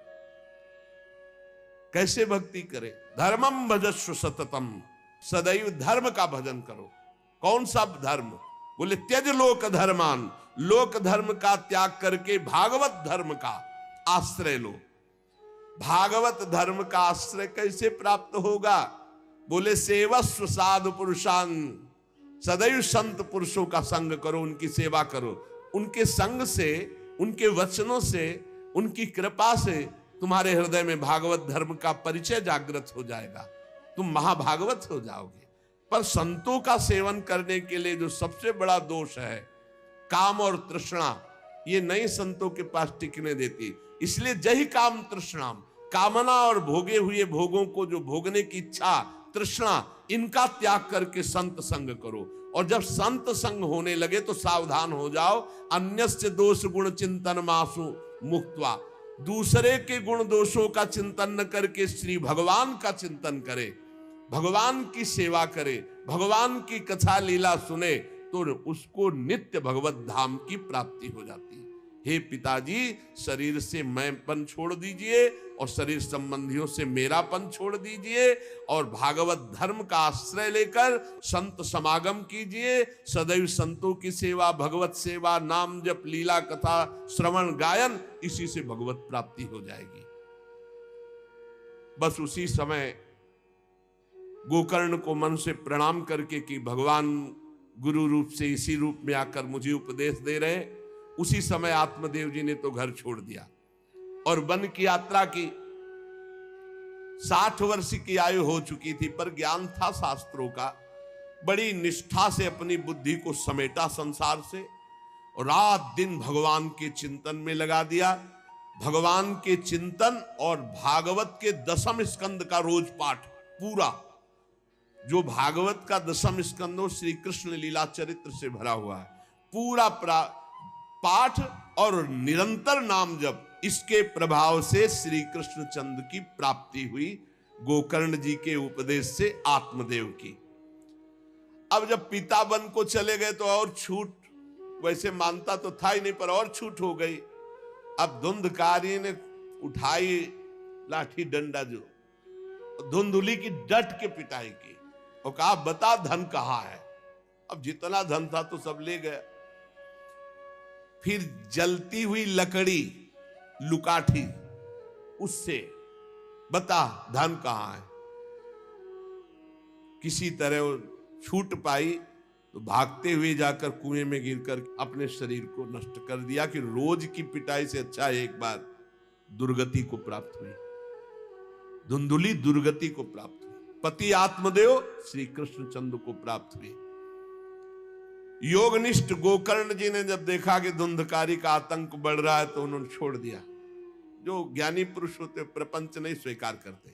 कैसे भक्ति करे? धर्मम भजस्व सततम, सदैव धर्म का भजन करो। कौन सा धर्म? बोले त्यज लोक धर्मान, लोक धर्म का त्याग करके भागवत धर्म का आश्रय लो। भागवत धर्म का आश्रय कैसे प्राप्त होगा? बोले सेवस्व साधु पुरुषान, सदैव संत पुरुषों का संग करो, उनकी सेवा करो। उनके संग से, उनके वचनों से, उनकी कृपा से तुम्हारे हृदय में भागवत धर्म का परिचय जागृत हो जाएगा, तुम महाभागवत हो जाओगे। पर संतों का सेवन करने के लिए जो सबसे बड़ा दोष है काम और तृष्णा, ये नई संतों के पास टिकने देती। इसलिए जही काम तृष्णाम, कामना और भोगे हुए भोगों को जो भोगने की इच्छा तृष्णा, इनका त्याग करके संत संग करो। और जब संत संग होने लगे तो सावधान हो जाओ। अन्यस्य दोष गुण चिंतन मासु मुक्त्वा, दूसरे के गुण दोषों का चिंतन न करके श्री भगवान का चिंतन करे, भगवान की सेवा करे, भगवान की कथा लीला सुने, तो उसको नित्य भगवत धाम की प्राप्ति हो जाती है। हे पिताजी, शरीर से मैंपन छोड़ दीजिए और शरीर संबंधियों से मेरापन छोड़ दीजिए और भागवत धर्म का आश्रय लेकर संत समागम कीजिए। सदैव संतों की सेवा, भगवत सेवा, नाम जप, लीला कथा, श्रवण गायन, इसी से भगवत प्राप्ति हो जाएगी। बस उसी समय गोकर्ण को मन से प्रणाम करके कि भगवान गुरु रूप से इसी रूप में आकर मुझे उपदेश दे रहे, उसी समय आत्मदेव जी ने तो घर छोड़ दिया और वन की यात्रा की। 60 वर्ष की आयु हो चुकी थी, पर ज्ञान था शास्त्रों का। बड़ी निष्ठा से अपनी बुद्धि को समेटा संसार से और रात दिन भगवान के चिंतन में लगा दिया। भगवान के चिंतन और भागवत के 10वें स्कंद का रोज पाठ पूरा, जो भागवत का 10वां स्कंद हो श्री कृष्ण लीला चरित्र से भरा हुआ है, पूरा पाठ और निरंतर नाम जप, इसके प्रभाव से श्री कृष्ण चंद्र की प्राप्ति हुई गोकर्ण जी के उपदेश से आत्मदेव की। अब जब पिता वन को चले गए तो और छूट, वैसे मानता तो था ही नहीं पर और छूट हो गई। अब धुंधकारी ने उठाई लाठी डंडा, जो धुंधुली की डट के पिटाई की और कहा बता धन कहाँ है। अब जितना धन था तो सब ले गए। फिर जलती हुई लकड़ी लुकाठी, उससे बता धन कहां है। किसी तरह छूट पाई तो भागते हुए जाकर कुएं में गिरकर अपने शरीर को नष्ट कर दिया कि रोज की पिटाई से अच्छा एक बार दुर्गति को प्राप्त हुई। धुंधुली दुर्गति को प्राप्त हुई, पति आत्मदेव श्री कृष्ण चंद्र को प्राप्त हुई। योगनिष्ठ गोकर्ण जी ने जब देखा कि धुंधकारी का आतंक बढ़ रहा है तो उन्होंने छोड़ दिया। जो ज्ञानी पुरुष होते प्रपंच नहीं स्वीकार करते,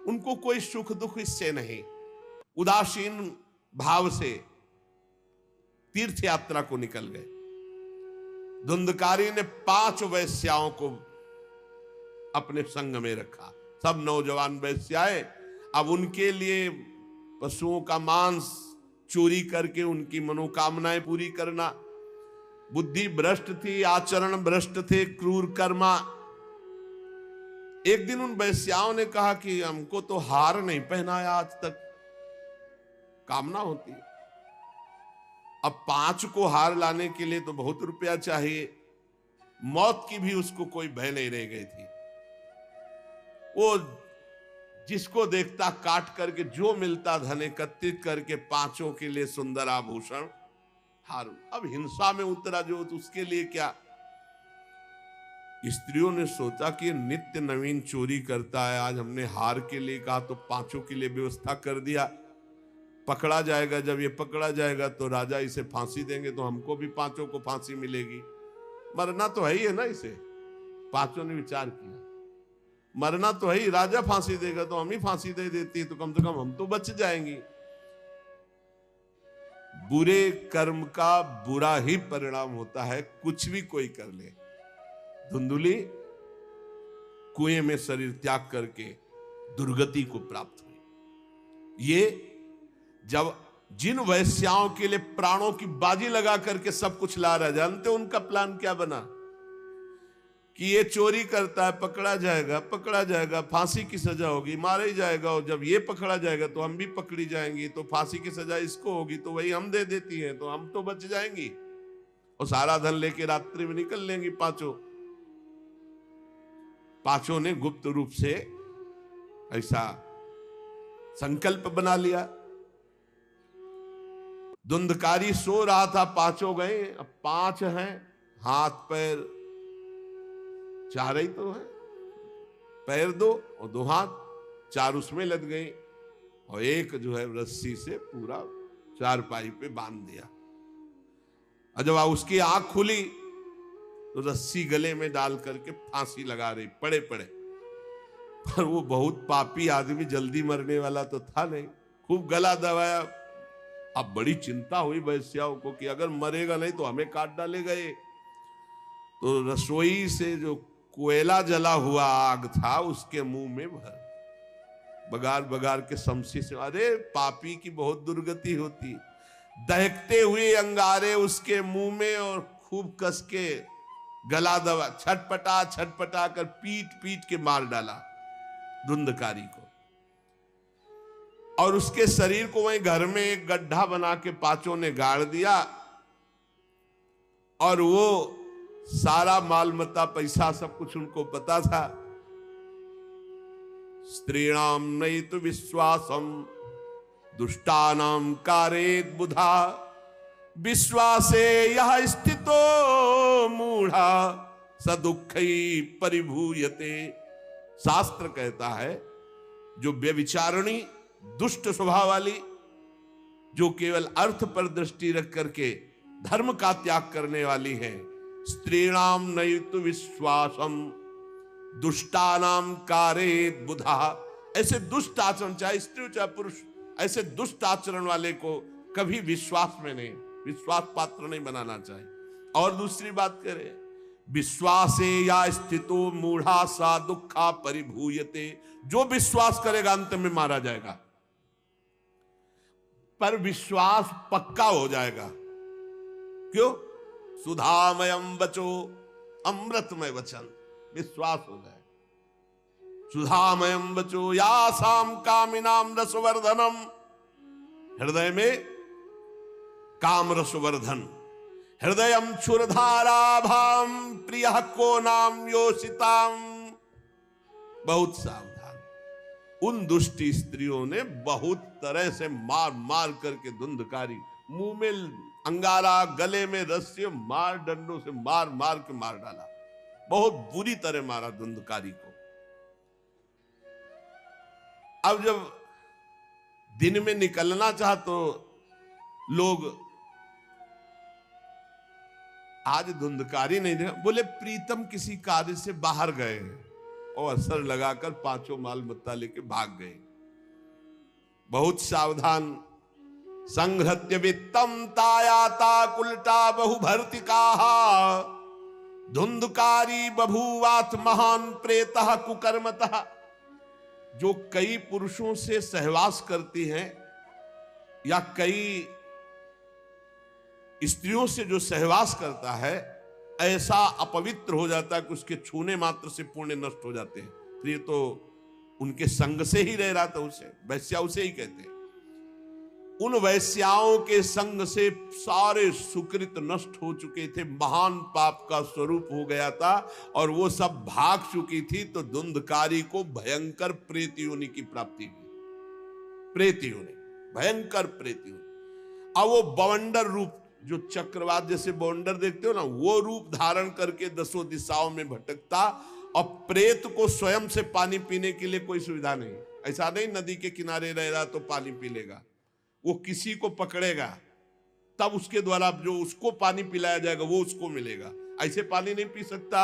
उनको कोई सुख दुख इससे नहीं, उदासीन भाव से तीर्थ यात्रा को निकल गए। धुंधकारी ने 5 वैश्याओं को अपने संग में रखा, सब नौजवान वैश्याएं। अब उनके लिए पशुओं का मांस चोरी करके उनकी मनोकामनाएं पूरी करना। बुद्धि भ्रष्ट थी, आचरण भ्रष्ट थे, क्रूर कर्मा। एक दिन उन वैश्याओं ने कहा कि हमको तो हार नहीं पहनाया आज तक, कामना होती है। अब 5 को हार लाने के लिए तो बहुत रुपया चाहिए। मौत की भी उसको कोई भय नहीं रह गई थी। वो जिसको देखता काट करके जो मिलता धन एकत्रित करके 5 के लिए सुंदर आभूषण हार। अब हिंसा में उतरा जो, तो उसके लिए क्या। स्त्रियों ने सोचा कि नित्य नवीन चोरी करता है, आज हमने हार के लिए कहा तो 5 के लिए व्यवस्था कर दिया, पकड़ा जाएगा। जब ये पकड़ा जाएगा तो राजा इसे फांसी देंगे, तो हमको भी 5 को फांसी मिलेगी। मरना तो है ही है ना इसे। 5 ने विचार किया मरना तो है ही, राजा फांसी देगा तो हम ही फांसी दे देती, तो कम से कम हम तो बच जाएंगी। बुरे कर्म का बुरा ही परिणाम होता है, कुछ भी कोई कर ले। धुंधुली कुएं में शरीर त्याग करके दुर्गति को प्राप्त हुई। ये जब जिन वैश्याओं के लिए प्राणों की बाजी लगा करके सब कुछ ला रहा, जानते उनका प्लान क्या बना कि ये चोरी करता है, पकड़ा जाएगा, फांसी की सजा होगी, मारा ही जाएगा। और जब ये पकड़ा जाएगा तो हम भी पकड़ी जाएंगी, तो फांसी की सजा इसको होगी, तो वही हम दे देती हैं, तो हम तो बच जाएंगी और सारा धन लेके रात्रि में निकल लेंगी 5 ने गुप्त रूप से ऐसा संकल्प बना लिया। धुंधकारी सो रहा था, 5 गए। अब 5 हैं, हाथ पैर 4 ही तो है, पैर 2 और 2 हाथ, 4 उसमें लग गए और एक जो है रस्सी से पूरा चारपाई पे बांध दिया। और जब उसकी आंख खुली तो रस्सी गले में डाल करके फांसी लगा रही पड़े पड़े। पर वो बहुत पापी आदमी, जल्दी मरने वाला तो था नहीं, खूब गला दबाया। अब बड़ी चिंता हुई वैश्याओं को कि अगर मरेगा नहीं तो हमें काट डालेगा ये। तो रसोई से जो कोयला जला हुआ आग था उसके मुंह में भर, बगार बगार के शमशी से। अरे पापी की बहुत दुर्गति होती। दहकते हुए अंगारे उसके मुंह में और खूब कस के गला दबा, छटपटा कर पीट पीट के मार डाला धुंधकारी को। और उसके शरीर को वहीं घर में एक गड्ढा बना के 5 ने गाड़ दिया। और वो सारा माल मत्ता पैसा सब कुछ उनको पता था। स्त्रीणाम नैतु विश्वासम दुष्टानाम कारेत बुधा, विश्वासे यह स्थितो मूढ़ा स दुःखी परिभूयते। शास्त्र कहता है जो व्यभिचारिणी दुष्ट स्वभाव वाली, जो केवल अर्थ पर दृष्टि रख करके धर्म का त्याग करने वाली है, स्त्रीणाम नैतु विश्वासम दुष्टानाम कारेत बुधा। ऐसे दुष्ट आचरण, चाहे स्त्री चाहे पुरुष, ऐसे दुष्ट आचरण वाले को कभी विश्वास में नहीं, विश्वास पात्र नहीं बनाना चाहिए। और दूसरी बात करें, विश्वासे या स्थितो मूढ़ा सा दुखा परिभूयते। जो विश्वास करेगा अंत में मारा जाएगा, पर विश्वास पक्का हो जाएगा। क्यों? सुधामयम बचो, अमृतमय वचन, विश्वास हो जाए। सुधामयम बचो यासाम कामिनाम रसवर्धनम। हृदय में काम रसवर्धन, हृदयम क्षुरधाराभाम प्रिय को नाम योषिताम। बहुत सावधान। उन दुष्ट स्त्रियों ने बहुत तरह से मार मार करके धुंधकारी, मुंह में अंगारा, गले में रस्सी, मार डंडों से मार मार के मार डाला। बहुत बुरी तरह मारा धुंधकारी को। अब जब दिन में निकलना चाह तो लोग, आज धुंधकारी नहीं देखा, बोले प्रीतम किसी कार्य से बाहर गए हैं, और असर लगाकर 5 माल मत्ता लेके भाग गए। बहुत सावधान। संघृत्य वित्तम तायाता कुलटा बहुभर्तिका, धुंधकारी बभूवात महान प्रेतः कुकर्मतः। जो कई पुरुषों से सहवास करती हैं या कई स्त्रियों से जो सहवास करता है, ऐसा अपवित्र हो जाता है कि उसके छूने मात्र से पुण्य नष्ट हो जाते हैं। फिर तो उनके संग से ही रह रहा था, उसे वैश्या उसे ही कहते हैं। उन वैश्याओं के संग से सारे सुकृत नष्ट हो चुके थे, महान पाप का स्वरूप हो गया था और वो सब भाग चुकी थी। तो धुंधकारी को भयंकर प्रेत योनि की प्राप्ति हुई, प्रेत योनि, भयंकर प्रेत योनि। अब वो बवंडर रूप, जो चक्रवात जैसे बवंडर देखते हो ना, वो रूप धारण करके दसों दिशाओं में भटकता। और प्रेत को स्वयं से पानी पीने के लिए कोई सुविधा नहीं, ऐसा नहीं नदी के किनारे रह रहा तो पानी पी लेगा, वो किसी को पकड़ेगा तब उसके द्वारा जो उसको पानी पिलाया जाएगा वो उसको मिलेगा। ऐसे पानी नहीं पी सकता,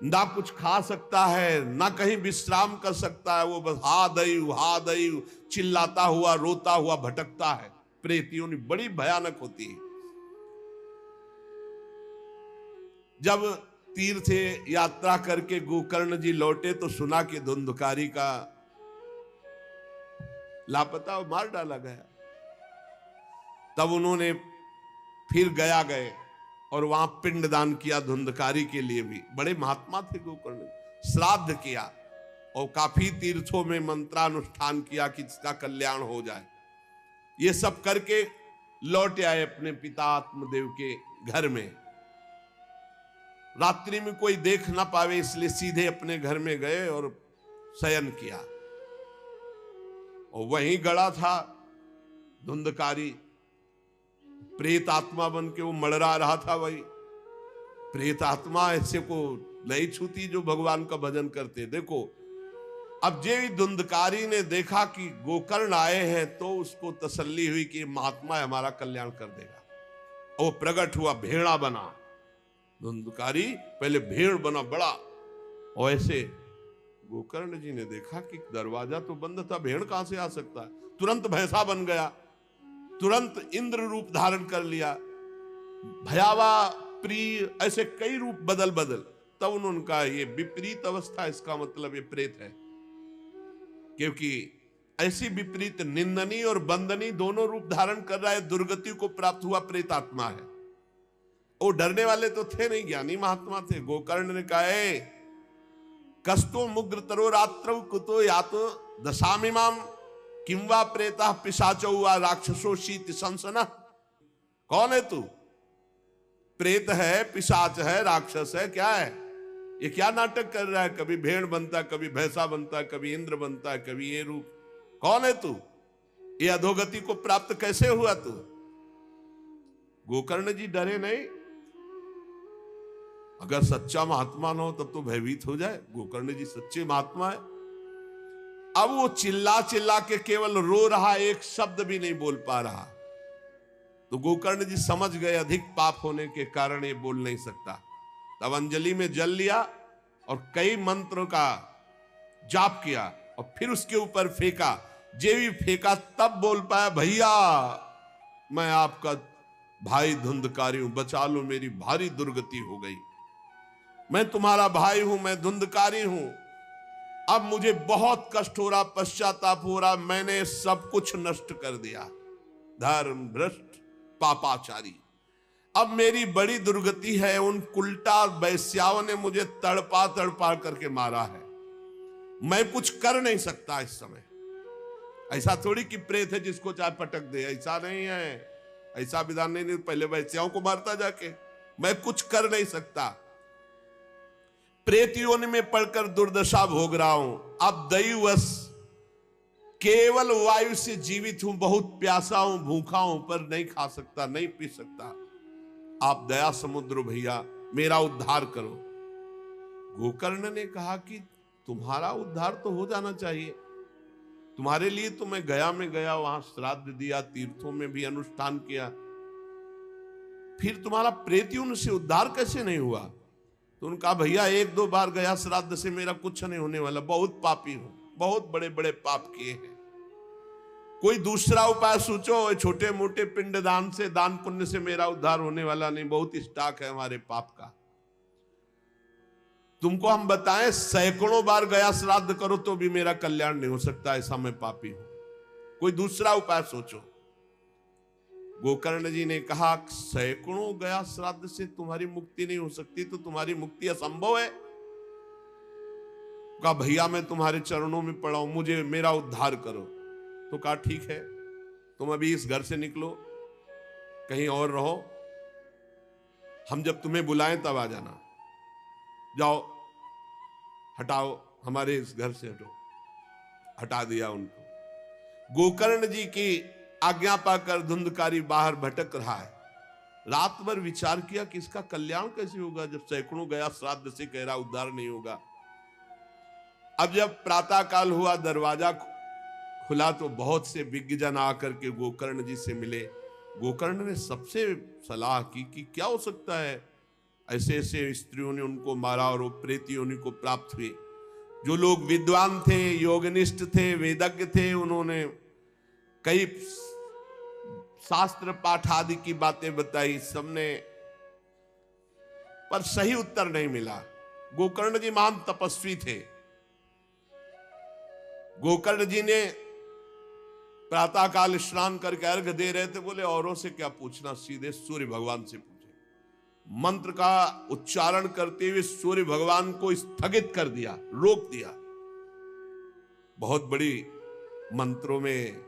ना कुछ खा सकता है, ना कहीं विश्राम कर सकता है। वो बस हा दई चिल्लाता हुआ रोता हुआ भटकता है। प्रेत योनि बड़ी भयानक होती है। जब तीर्थ यात्रा करके गोकर्ण जी लौटे तो सुना कि धुंधकारी का लापता मार डाला गया। तब उन्होंने फिर गए और वहां पिंडदान किया धुंधकारी के लिए भी। बड़े महात्मा थे गोकर्ण, श्राद्ध किया और काफी तीर्थों में मंत्रानुष्ठान किया कि इसका कल्याण हो जाए। ये सब करके लौट आए अपने पिता आत्मदेव के घर में। रात्रि में कोई देख ना पावे इसलिए सीधे अपने घर में गए और शयन किया। और वहीं गड़ा था धुंधकारी, प्रेत आत्मा बन के वो मड़रा रहा था। वही प्रेत आत्मा ऐसे को नहीं छूती जो भगवान का भजन करते। देखो अब जे धुंधकारी ने देखा कि गोकर्ण आए हैं तो उसको तसल्ली हुई कि महात्मा हमारा कल्याण कर देगा। और वो प्रकट हुआ, भेड़ा बना। धुंधकारी पहले भेड़ बना बड़ा, और ऐसे गोकर्ण जी ने देखा कि दरवाजा तो बंद था, भेड़ कहां से आ सकता है। तुरंत भैंसा बन गया, तुरंत इंद्र रूप धारण कर लिया, भयावा प्रिय, ऐसे कई रूप बदल। तब उन्होंने कहा ये विपरीत अवस्था, इसका मतलब ये प्रेत है। क्योंकि ऐसी विपरीत निंदनीय और बंदनीय दोनों रूप धारण कर रहा है, दुर्गति को प्राप्त हुआ प्रेत आत्मा है। वो डरने वाले तो थे नहीं, ज्ञानी महात्मा थे। गोकर्ण ने कहा कस्तो मुग्र तरो रात्रौ कुतो यातो दशामिमाम किंवा प्रेता पिशाचो वा राक्षसो शीत संसना। कौन है तू? प्रेत है, पिशाच है, राक्षस है, क्या है ये? क्या नाटक कर रहा है? कभी भेड़ बनता, कभी भैंसा बनता, कभी इंद्र बनता, कभी ये रूप। कौन है तू? ये अधोगति को प्राप्त कैसे हुआ तू? गोकर्ण जी डरे नहीं। अगर सच्चा महात्मा न हो तब तो भयभीत हो जाए। गोकर्ण जी सच्चे महात्मा है। अब वो चिल्ला चिल्ला के केवल रो रहा, एक शब्द भी नहीं बोल पा रहा। तो गोकर्ण जी समझ गए अधिक पाप होने के कारण ये बोल नहीं सकता। तब अंजलि में जल लिया और कई मंत्रों का जाप किया और फिर उसके ऊपर फेंका। जे भी फेंका तब बोल पाया, भैया मैं आपका भाई धुंधकारी हूं, बचा लो, मेरी भारी दुर्गति हो गई। मैं तुम्हारा भाई हूं, मैं धुंधकारी हूं। अब मुझे बहुत कष्ट हो रहा, पश्चाताप हो रहा, मैंने सब कुछ नष्ट कर दिया, धर्म भ्रष्ट पापाचारी। अब मेरी बड़ी दुर्गति है। उन उल्टा वैश्याओं ने मुझे तड़पा तड़पा करके मारा है। मैं कुछ कर नहीं सकता इस समय। ऐसा थोड़ी कि प्रेत है जिसको चाहे पटक दे, ऐसा नहीं है, ऐसा विधान नहीं। पहले वैश्याओं को मारता जाके, मैं कुछ कर नहीं सकता। प्रेत योनि में पड़कर दुर्दशा भोग रहा हूं। अब दैववश केवल वायु से जीवित हूं, बहुत प्यासा हूं, भूखा हूं, पर नहीं खा सकता, नहीं पी सकता। आप दया समुद्र भैया मेरा उद्धार करो। गोकर्ण ने कहा कि तुम्हारा उद्धार तो हो जाना चाहिए। तुम्हारे लिए तो मैं गया में गया, वहां श्राद्ध दिया, तीर्थों में भी अनुष्ठान किया, फिर तुम्हारा प्रेत योनि से उद्धार कैसे नहीं हुआ? तो उनका भैया एक दो बार गया श्राद्ध से मेरा कुछ नहीं होने वाला, बहुत पापी हूं, बहुत बड़े बड़े पाप किए हैं। कोई दूसरा उपाय सोचो। छोटे मोटे पिंडदान से, दान पुण्य से मेरा उद्धार होने वाला नहीं, बहुत स्टॉक है हमारे पाप का। तुमको हम बताएं, सैकड़ों बार गया श्राद्ध करो तो भी मेरा कल्याण नहीं हो सकता, ऐसा मैं पापी हूं। कोई दूसरा उपाय सोचो। गोकर्ण जी ने कहा सैकड़ों गया श्राद्ध से तुम्हारी मुक्ति नहीं हो सकती, तो तुम्हारी मुक्ति असंभव है। कहा भैया मैं तुम्हारे चरणों में पड़ा हूं, मुझे मेरा उद्धार करो। तो कहा ठीक है, तुम अभी इस घर से निकलो, कहीं और रहो, हम जब तुम्हें बुलाएं तब आ जाना, जाओ हटाओ, हमारे इस घर से हटो। हटा दिया उनको। गोकर्ण जी की आज्ञा पाकर धुंधकारी बाहर भटक रहा है। रात भर विचार किया कि इसका कल्याण कैसे होगा, जब सैकड़ों गया श्राद्ध से कह रहा उद्धार नहीं होगा। अब जब प्रातः काल हुआ, दरवाजा खुला तो बहुत से विज्ञजन आकर के गोकर्ण जी से मिले। गोकर्ण ने सबसे सलाह की कि क्या हो सकता है, ऐसे ऐसे स्त्रियों ने उनको मारा और वो प्रेत योनि को प्राप्त हुए। जो लोग विद्वान थे, योगनिष्ठ थे, वेदज्ञ थे, उन्होंने कई शास्त्र पाठ आदि की बातें बताई सबने, पर सही उत्तर नहीं मिला। गोकर्ण जी महान तपस्वी थे। गोकर्ण जी ने प्रातःकाल स्नान करके अर्घ दे रहे थे, बोले औरों से क्या पूछना, सीधे सूर्य भगवान से पूछे। मंत्र का उच्चारण करते हुए सूर्य भगवान को स्थगित कर दिया, रोक दिया। बहुत बड़ी मंत्रों में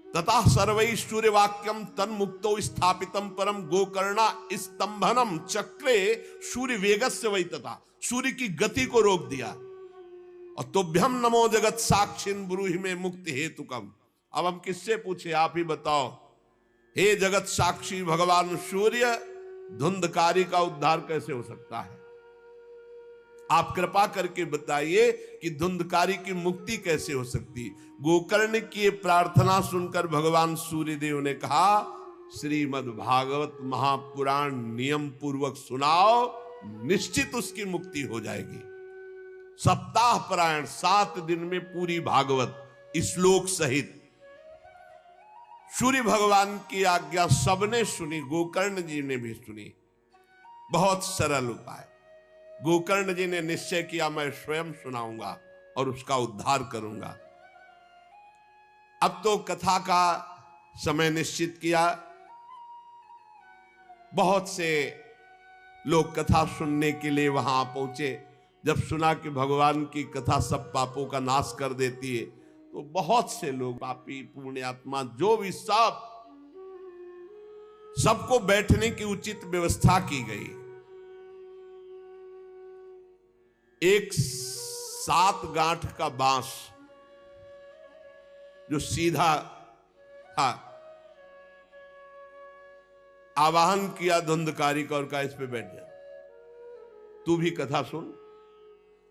तथा सर्वै सूर्य वाक्यम तन्मुक्तो स्थापितम परम गोकर्णा स्तंभनम चक्रे सूर्य वेगस्य वै, तथा सूर्य की गति को रोक दिया। और तुभ्यम नमो जगत साक्षिन ब्रूहि में मुक्ति हेतुकम। अब हम किससे पूछे, आप ही बताओ। हे जगत साक्षी भगवान सूर्य, धुंधकारी का उद्धार कैसे हो सकता है? आप कृपा करके बताइए कि धुंधकारी की मुक्ति कैसे हो सकती। गोकर्ण की प्रार्थना सुनकर भगवान सूर्यदेव ने कहा, श्रीमद् भागवत महापुराण नियम पूर्वक सुनाओ, निश्चित उसकी मुक्ति हो जाएगी। सप्ताह पारायण 7 दिन में पूरी भागवत श्लोक सहित। सूर्य भगवान की आज्ञा सबने सुनी, गोकर्ण जी ने भी सुनी। बहुत सरल उपाय। गोकर्ण जी ने निश्चय किया, मैं स्वयं सुनाऊंगा और उसका उद्धार करूंगा। अब तो कथा का समय निश्चित किया। बहुत से लोग कथा सुनने के लिए वहां पहुंचे। जब सुना कि भगवान की कथा सब पापों का नाश कर देती है, तो बहुत से लोग, पापी पुण्यात्मा जो भी, सबको बैठने की उचित व्यवस्था की गई। एक 7 गांठ का बांस जो सीधा था, आवाहन किया धुंधकारी का और कहा इस पे बैठ जा, तू भी कथा सुन।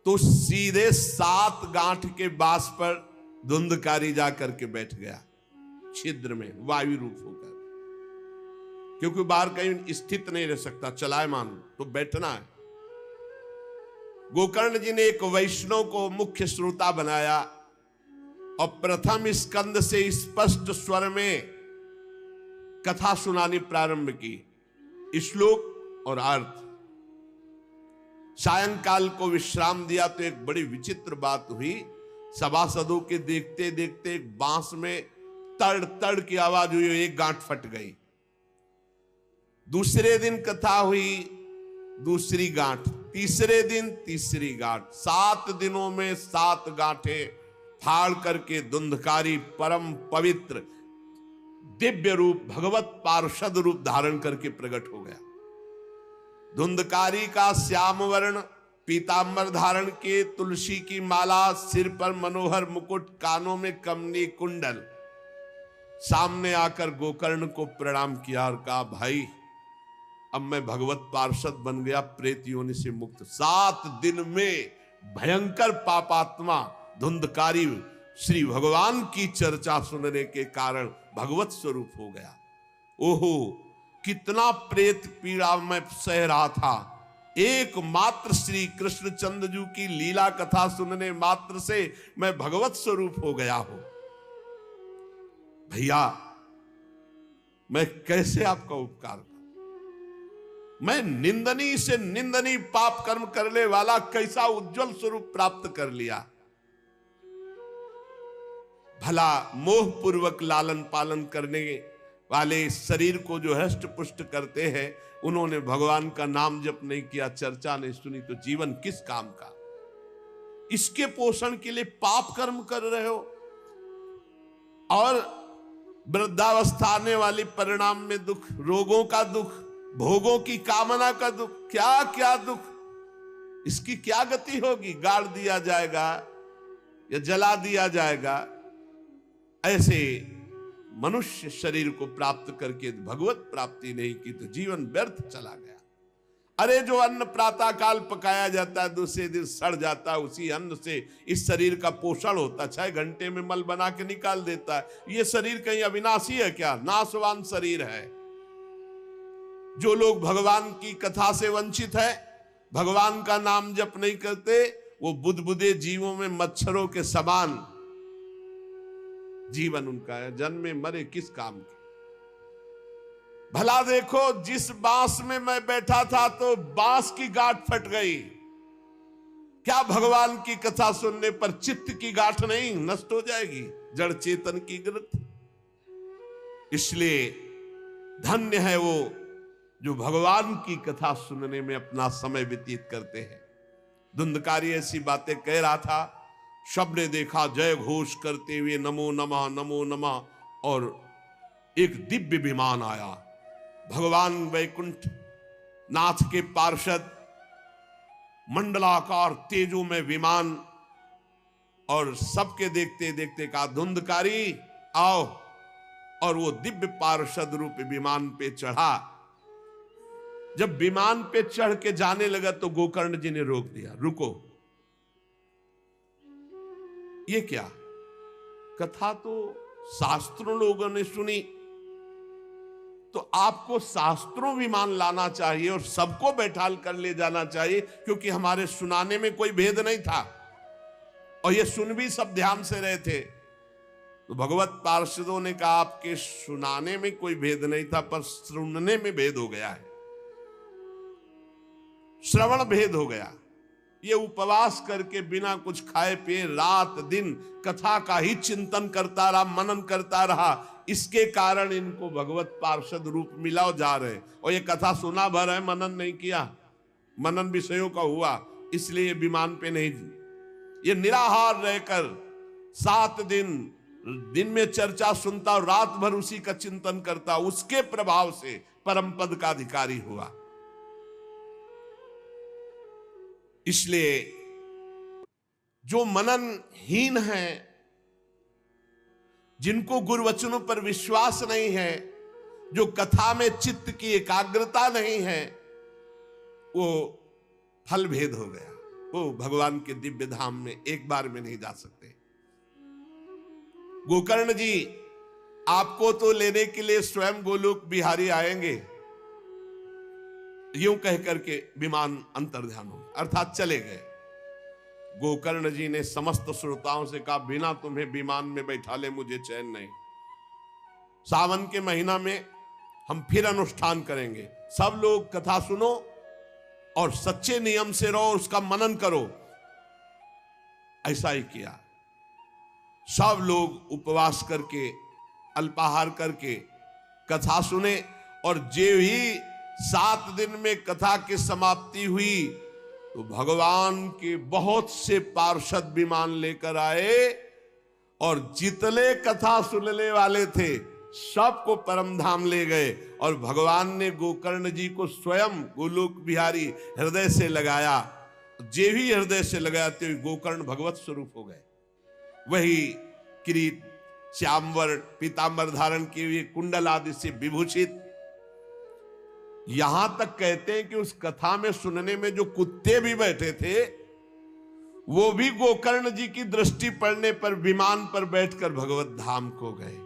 तो सीधे 7 गांठ के बांस पर धुंधकारी जाकर के बैठ गया, छिद्र में वायु रूप होकर, क्योंकि बाहर कहीं स्थित नहीं रह सकता, चलायमान तो बैठना है। गोकर्ण जी ने एक वैष्णव को मुख्य श्रोता बनाया और प्रथम स्कंद से स्पष्ट स्वर में कथा सुनानी प्रारंभ की, श्लोक और अर्थ। सायंकाल को विश्राम दिया तो एक बड़ी विचित्र बात हुई। सभासदों के देखते देखते एक बांस में तड़ तड़ की आवाज हुई, एक गांठ फट गई। दूसरे दिन कथा हुई, दूसरी गांठ, तीसरे दिन तीसरी गांठ, 7 दिनों में 7 गांठें फाड़ करके धुंधकारी परम पवित्र दिव्य रूप, भगवत पार्षद रूप धारण करके प्रकट हो गया। धुंधकारी का श्याम वर्ण पीतांबर धारण के, तुलसी की माला, सिर पर मनोहर मुकुट, कानों में कमनी कुंडल, सामने आकर गोकर्ण को प्रणाम किया और कहा, भाई अब मैं भगवत पार्षद बन गया, प्रेत योनि से मुक्त। 7 दिन में भयंकर पापात्मा धुंधकारी श्री भगवान की चर्चा सुनने के कारण भगवत स्वरूप हो गया। ओहो, कितना प्रेत पीड़ा मैं सह रहा था, एकमात्र श्री कृष्णचंद्र जी की लीला कथा सुनने मात्र से मैं भगवत स्वरूप हो गया हूं। भैया मैं कैसे आपका उपकार करूं? मैं निंदनीय से निंदनीय पाप कर्म करने वाला कैसा उज्जवल स्वरूप प्राप्त कर लिया। भला मोह पूर्वक लालन पालन करने वाले शरीर को जो हष्ट पुष्ट करते हैं, उन्होंने भगवान का नाम जप नहीं किया, चर्चा नहीं सुनी, तो जीवन किस काम का? इसके पोषण के लिए पाप कर्म कर रहे हो। और वृद्धावस्था आने वाली परिणाम में दुख, रोगों का दुख, भोगों की कामना का दुख, क्या क्या दुख, इसकी क्या गति होगी? गाड़ दिया जाएगा या जला दिया जाएगा। ऐसे मनुष्य शरीर को प्राप्त करके भगवत प्राप्ति नहीं की तो जीवन व्यर्थ चला गया। अरे जो अन्न प्रातः काल पकाया जाता है, दूसरे दिन सड़ जाता है, उसी अन्न से इस शरीर का पोषण होता है, 6 घंटे में मल बना के निकाल देता है। ये शरीर कहीं अविनाशी है क्या? नाशवान शरीर है। जो लोग भगवान की कथा से वंचित है, भगवान का नाम जप नहीं करते, वो बुदबुदे जीवों में मच्छरों के समान जीवन उनका है। जन्मे मरे किस काम के? भला देखो, जिस बांस में मैं बैठा था तो बांस की गांठ फट गई, क्या भगवान की कथा सुनने पर चित्त की गांठ नहीं नष्ट हो जाएगी? जड़ चेतन की ग्रंथ। इसलिए धन्य है वो जो भगवान की कथा सुनने में अपना समय व्यतीत करते हैं। धुंधकारी ऐसी बातें कह रहा था, सबने देखा जय घोष करते हुए नमो नमः नमो नमः, और एक दिव्य विमान आया। भगवान वैकुंठ नाथ के पार्षद, मंडलाकार तेजो में विमान, और सबके देखते देखते कहा धुंधकारी आओ, और वो दिव्य पार्षद रूप विमान पे चढ़ा। जब विमान पे चढ़ के जाने लगा तो गोकर्ण जी ने रोक दिया, रुको, ये क्या? कथा तो शास्त्रों लोगों ने सुनी, तो आपको शास्त्रों विमान लाना चाहिए और सबको बैठाल कर ले जाना चाहिए, क्योंकि हमारे सुनाने में कोई भेद नहीं था और ये सुन भी सब ध्यान से रहे थे। तो भगवत पार्षदों ने कहा आपके सुनाने में कोई भेद नहीं था, पर सुनने में भेद हो गया है, श्रवण भेद हो गया। ये उपवास करके बिना कुछ खाए पिए रात दिन कथा का ही चिंतन करता रहा, मनन करता रहा, इसके कारण इनको भगवत पार्षद रूप मिला और जा रहे। और ये कथा सुना भर है, मनन नहीं किया, मनन विषयों का हुआ, इसलिए विमान पे नहीं। ये निराहार रहकर 7 दिन में चर्चा सुनता और रात भर उसी का चिंतन करता, उसके प्रभाव से परम पद का अधिकारी हुआ। इसलिए जो मननहीन है, जिनको गुरुवचनों पर विश्वास नहीं है, जो कथा में चित्त की एकाग्रता नहीं है, वो फल भेद हो गया। वो भगवान के दिव्य धाम में एक बार में नहीं जा सकते। गोकर्ण जी आपको तो लेने के लिए स्वयं गोलोक बिहारी आएंगे, यूं कह करके विमान अंतर्ध्यान हो, अर्थात चले गए। गोकर्ण जी ने समस्त श्रोताओं से कहा बिना तुम्हें विमान में बैठा ले मुझे चैन नहीं। सावन के महीना में हम फिर अनुष्ठान करेंगे, सब लोग कथा सुनो और सच्चे नियम से रहो, उसका मनन करो। ऐसा ही किया, सब लोग उपवास करके अल्पाहार करके कथा सुने, और जे ही 7 दिन में कथा की समाप्ति हुई तो भगवान के बहुत से पार्षद विमान लेकर आए, और जितने कथा सुनने वाले थे सबको परम धाम ले गए। और भगवान ने गोकर्ण जी को स्वयं गोलोक बिहारी हृदय से लगाया। जे भी हृदय से लगाया तो गोकर्ण भगवत स्वरूप हो गए। वही किरीट श्यामवर पीतांबर धारण किए हुए, कुंडल आदि से विभूषित। यहां तक कहते हैं कि उस कथा में सुनने में जो कुत्ते भी बैठे थे, वो भी गोकर्ण जी की दृष्टि पड़ने पर विमान पर बैठकर भगवत धाम को गए।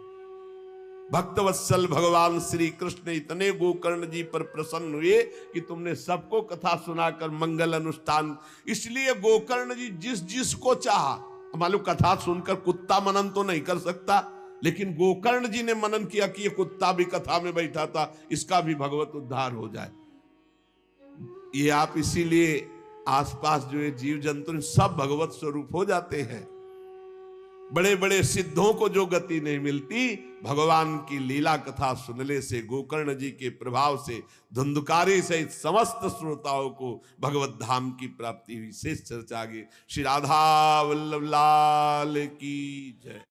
भक्तवत्सल भगवान श्री कृष्ण इतने गोकर्ण जी पर प्रसन्न हुए कि तुमने सबको कथा सुनाकर मंगल अनुष्ठान। इसलिए गोकर्ण जी जिस जिसको चाहा, मालूम कथा सुनकर कुत्ता मनन तो नहीं कर सकता, लेकिन गोकर्ण जी ने मनन किया कि ये कुत्ता भी कथा में बैठा था, इसका भी भगवत उद्धार हो जाए। ये आप इसीलिए आसपास जो ये जीव जंतु सब भगवत स्वरूप हो जाते हैं। बड़े बड़े सिद्धों को जो गति नहीं मिलती, भगवान की लीला कथा सुनने से, गोकर्ण जी के प्रभाव से धुंधकारी सहित समस्त श्रोताओं को भगवत धाम की प्राप्ति हुई। शेष चर्चा आगे। श्री राधा वल्लभ लाल की जय।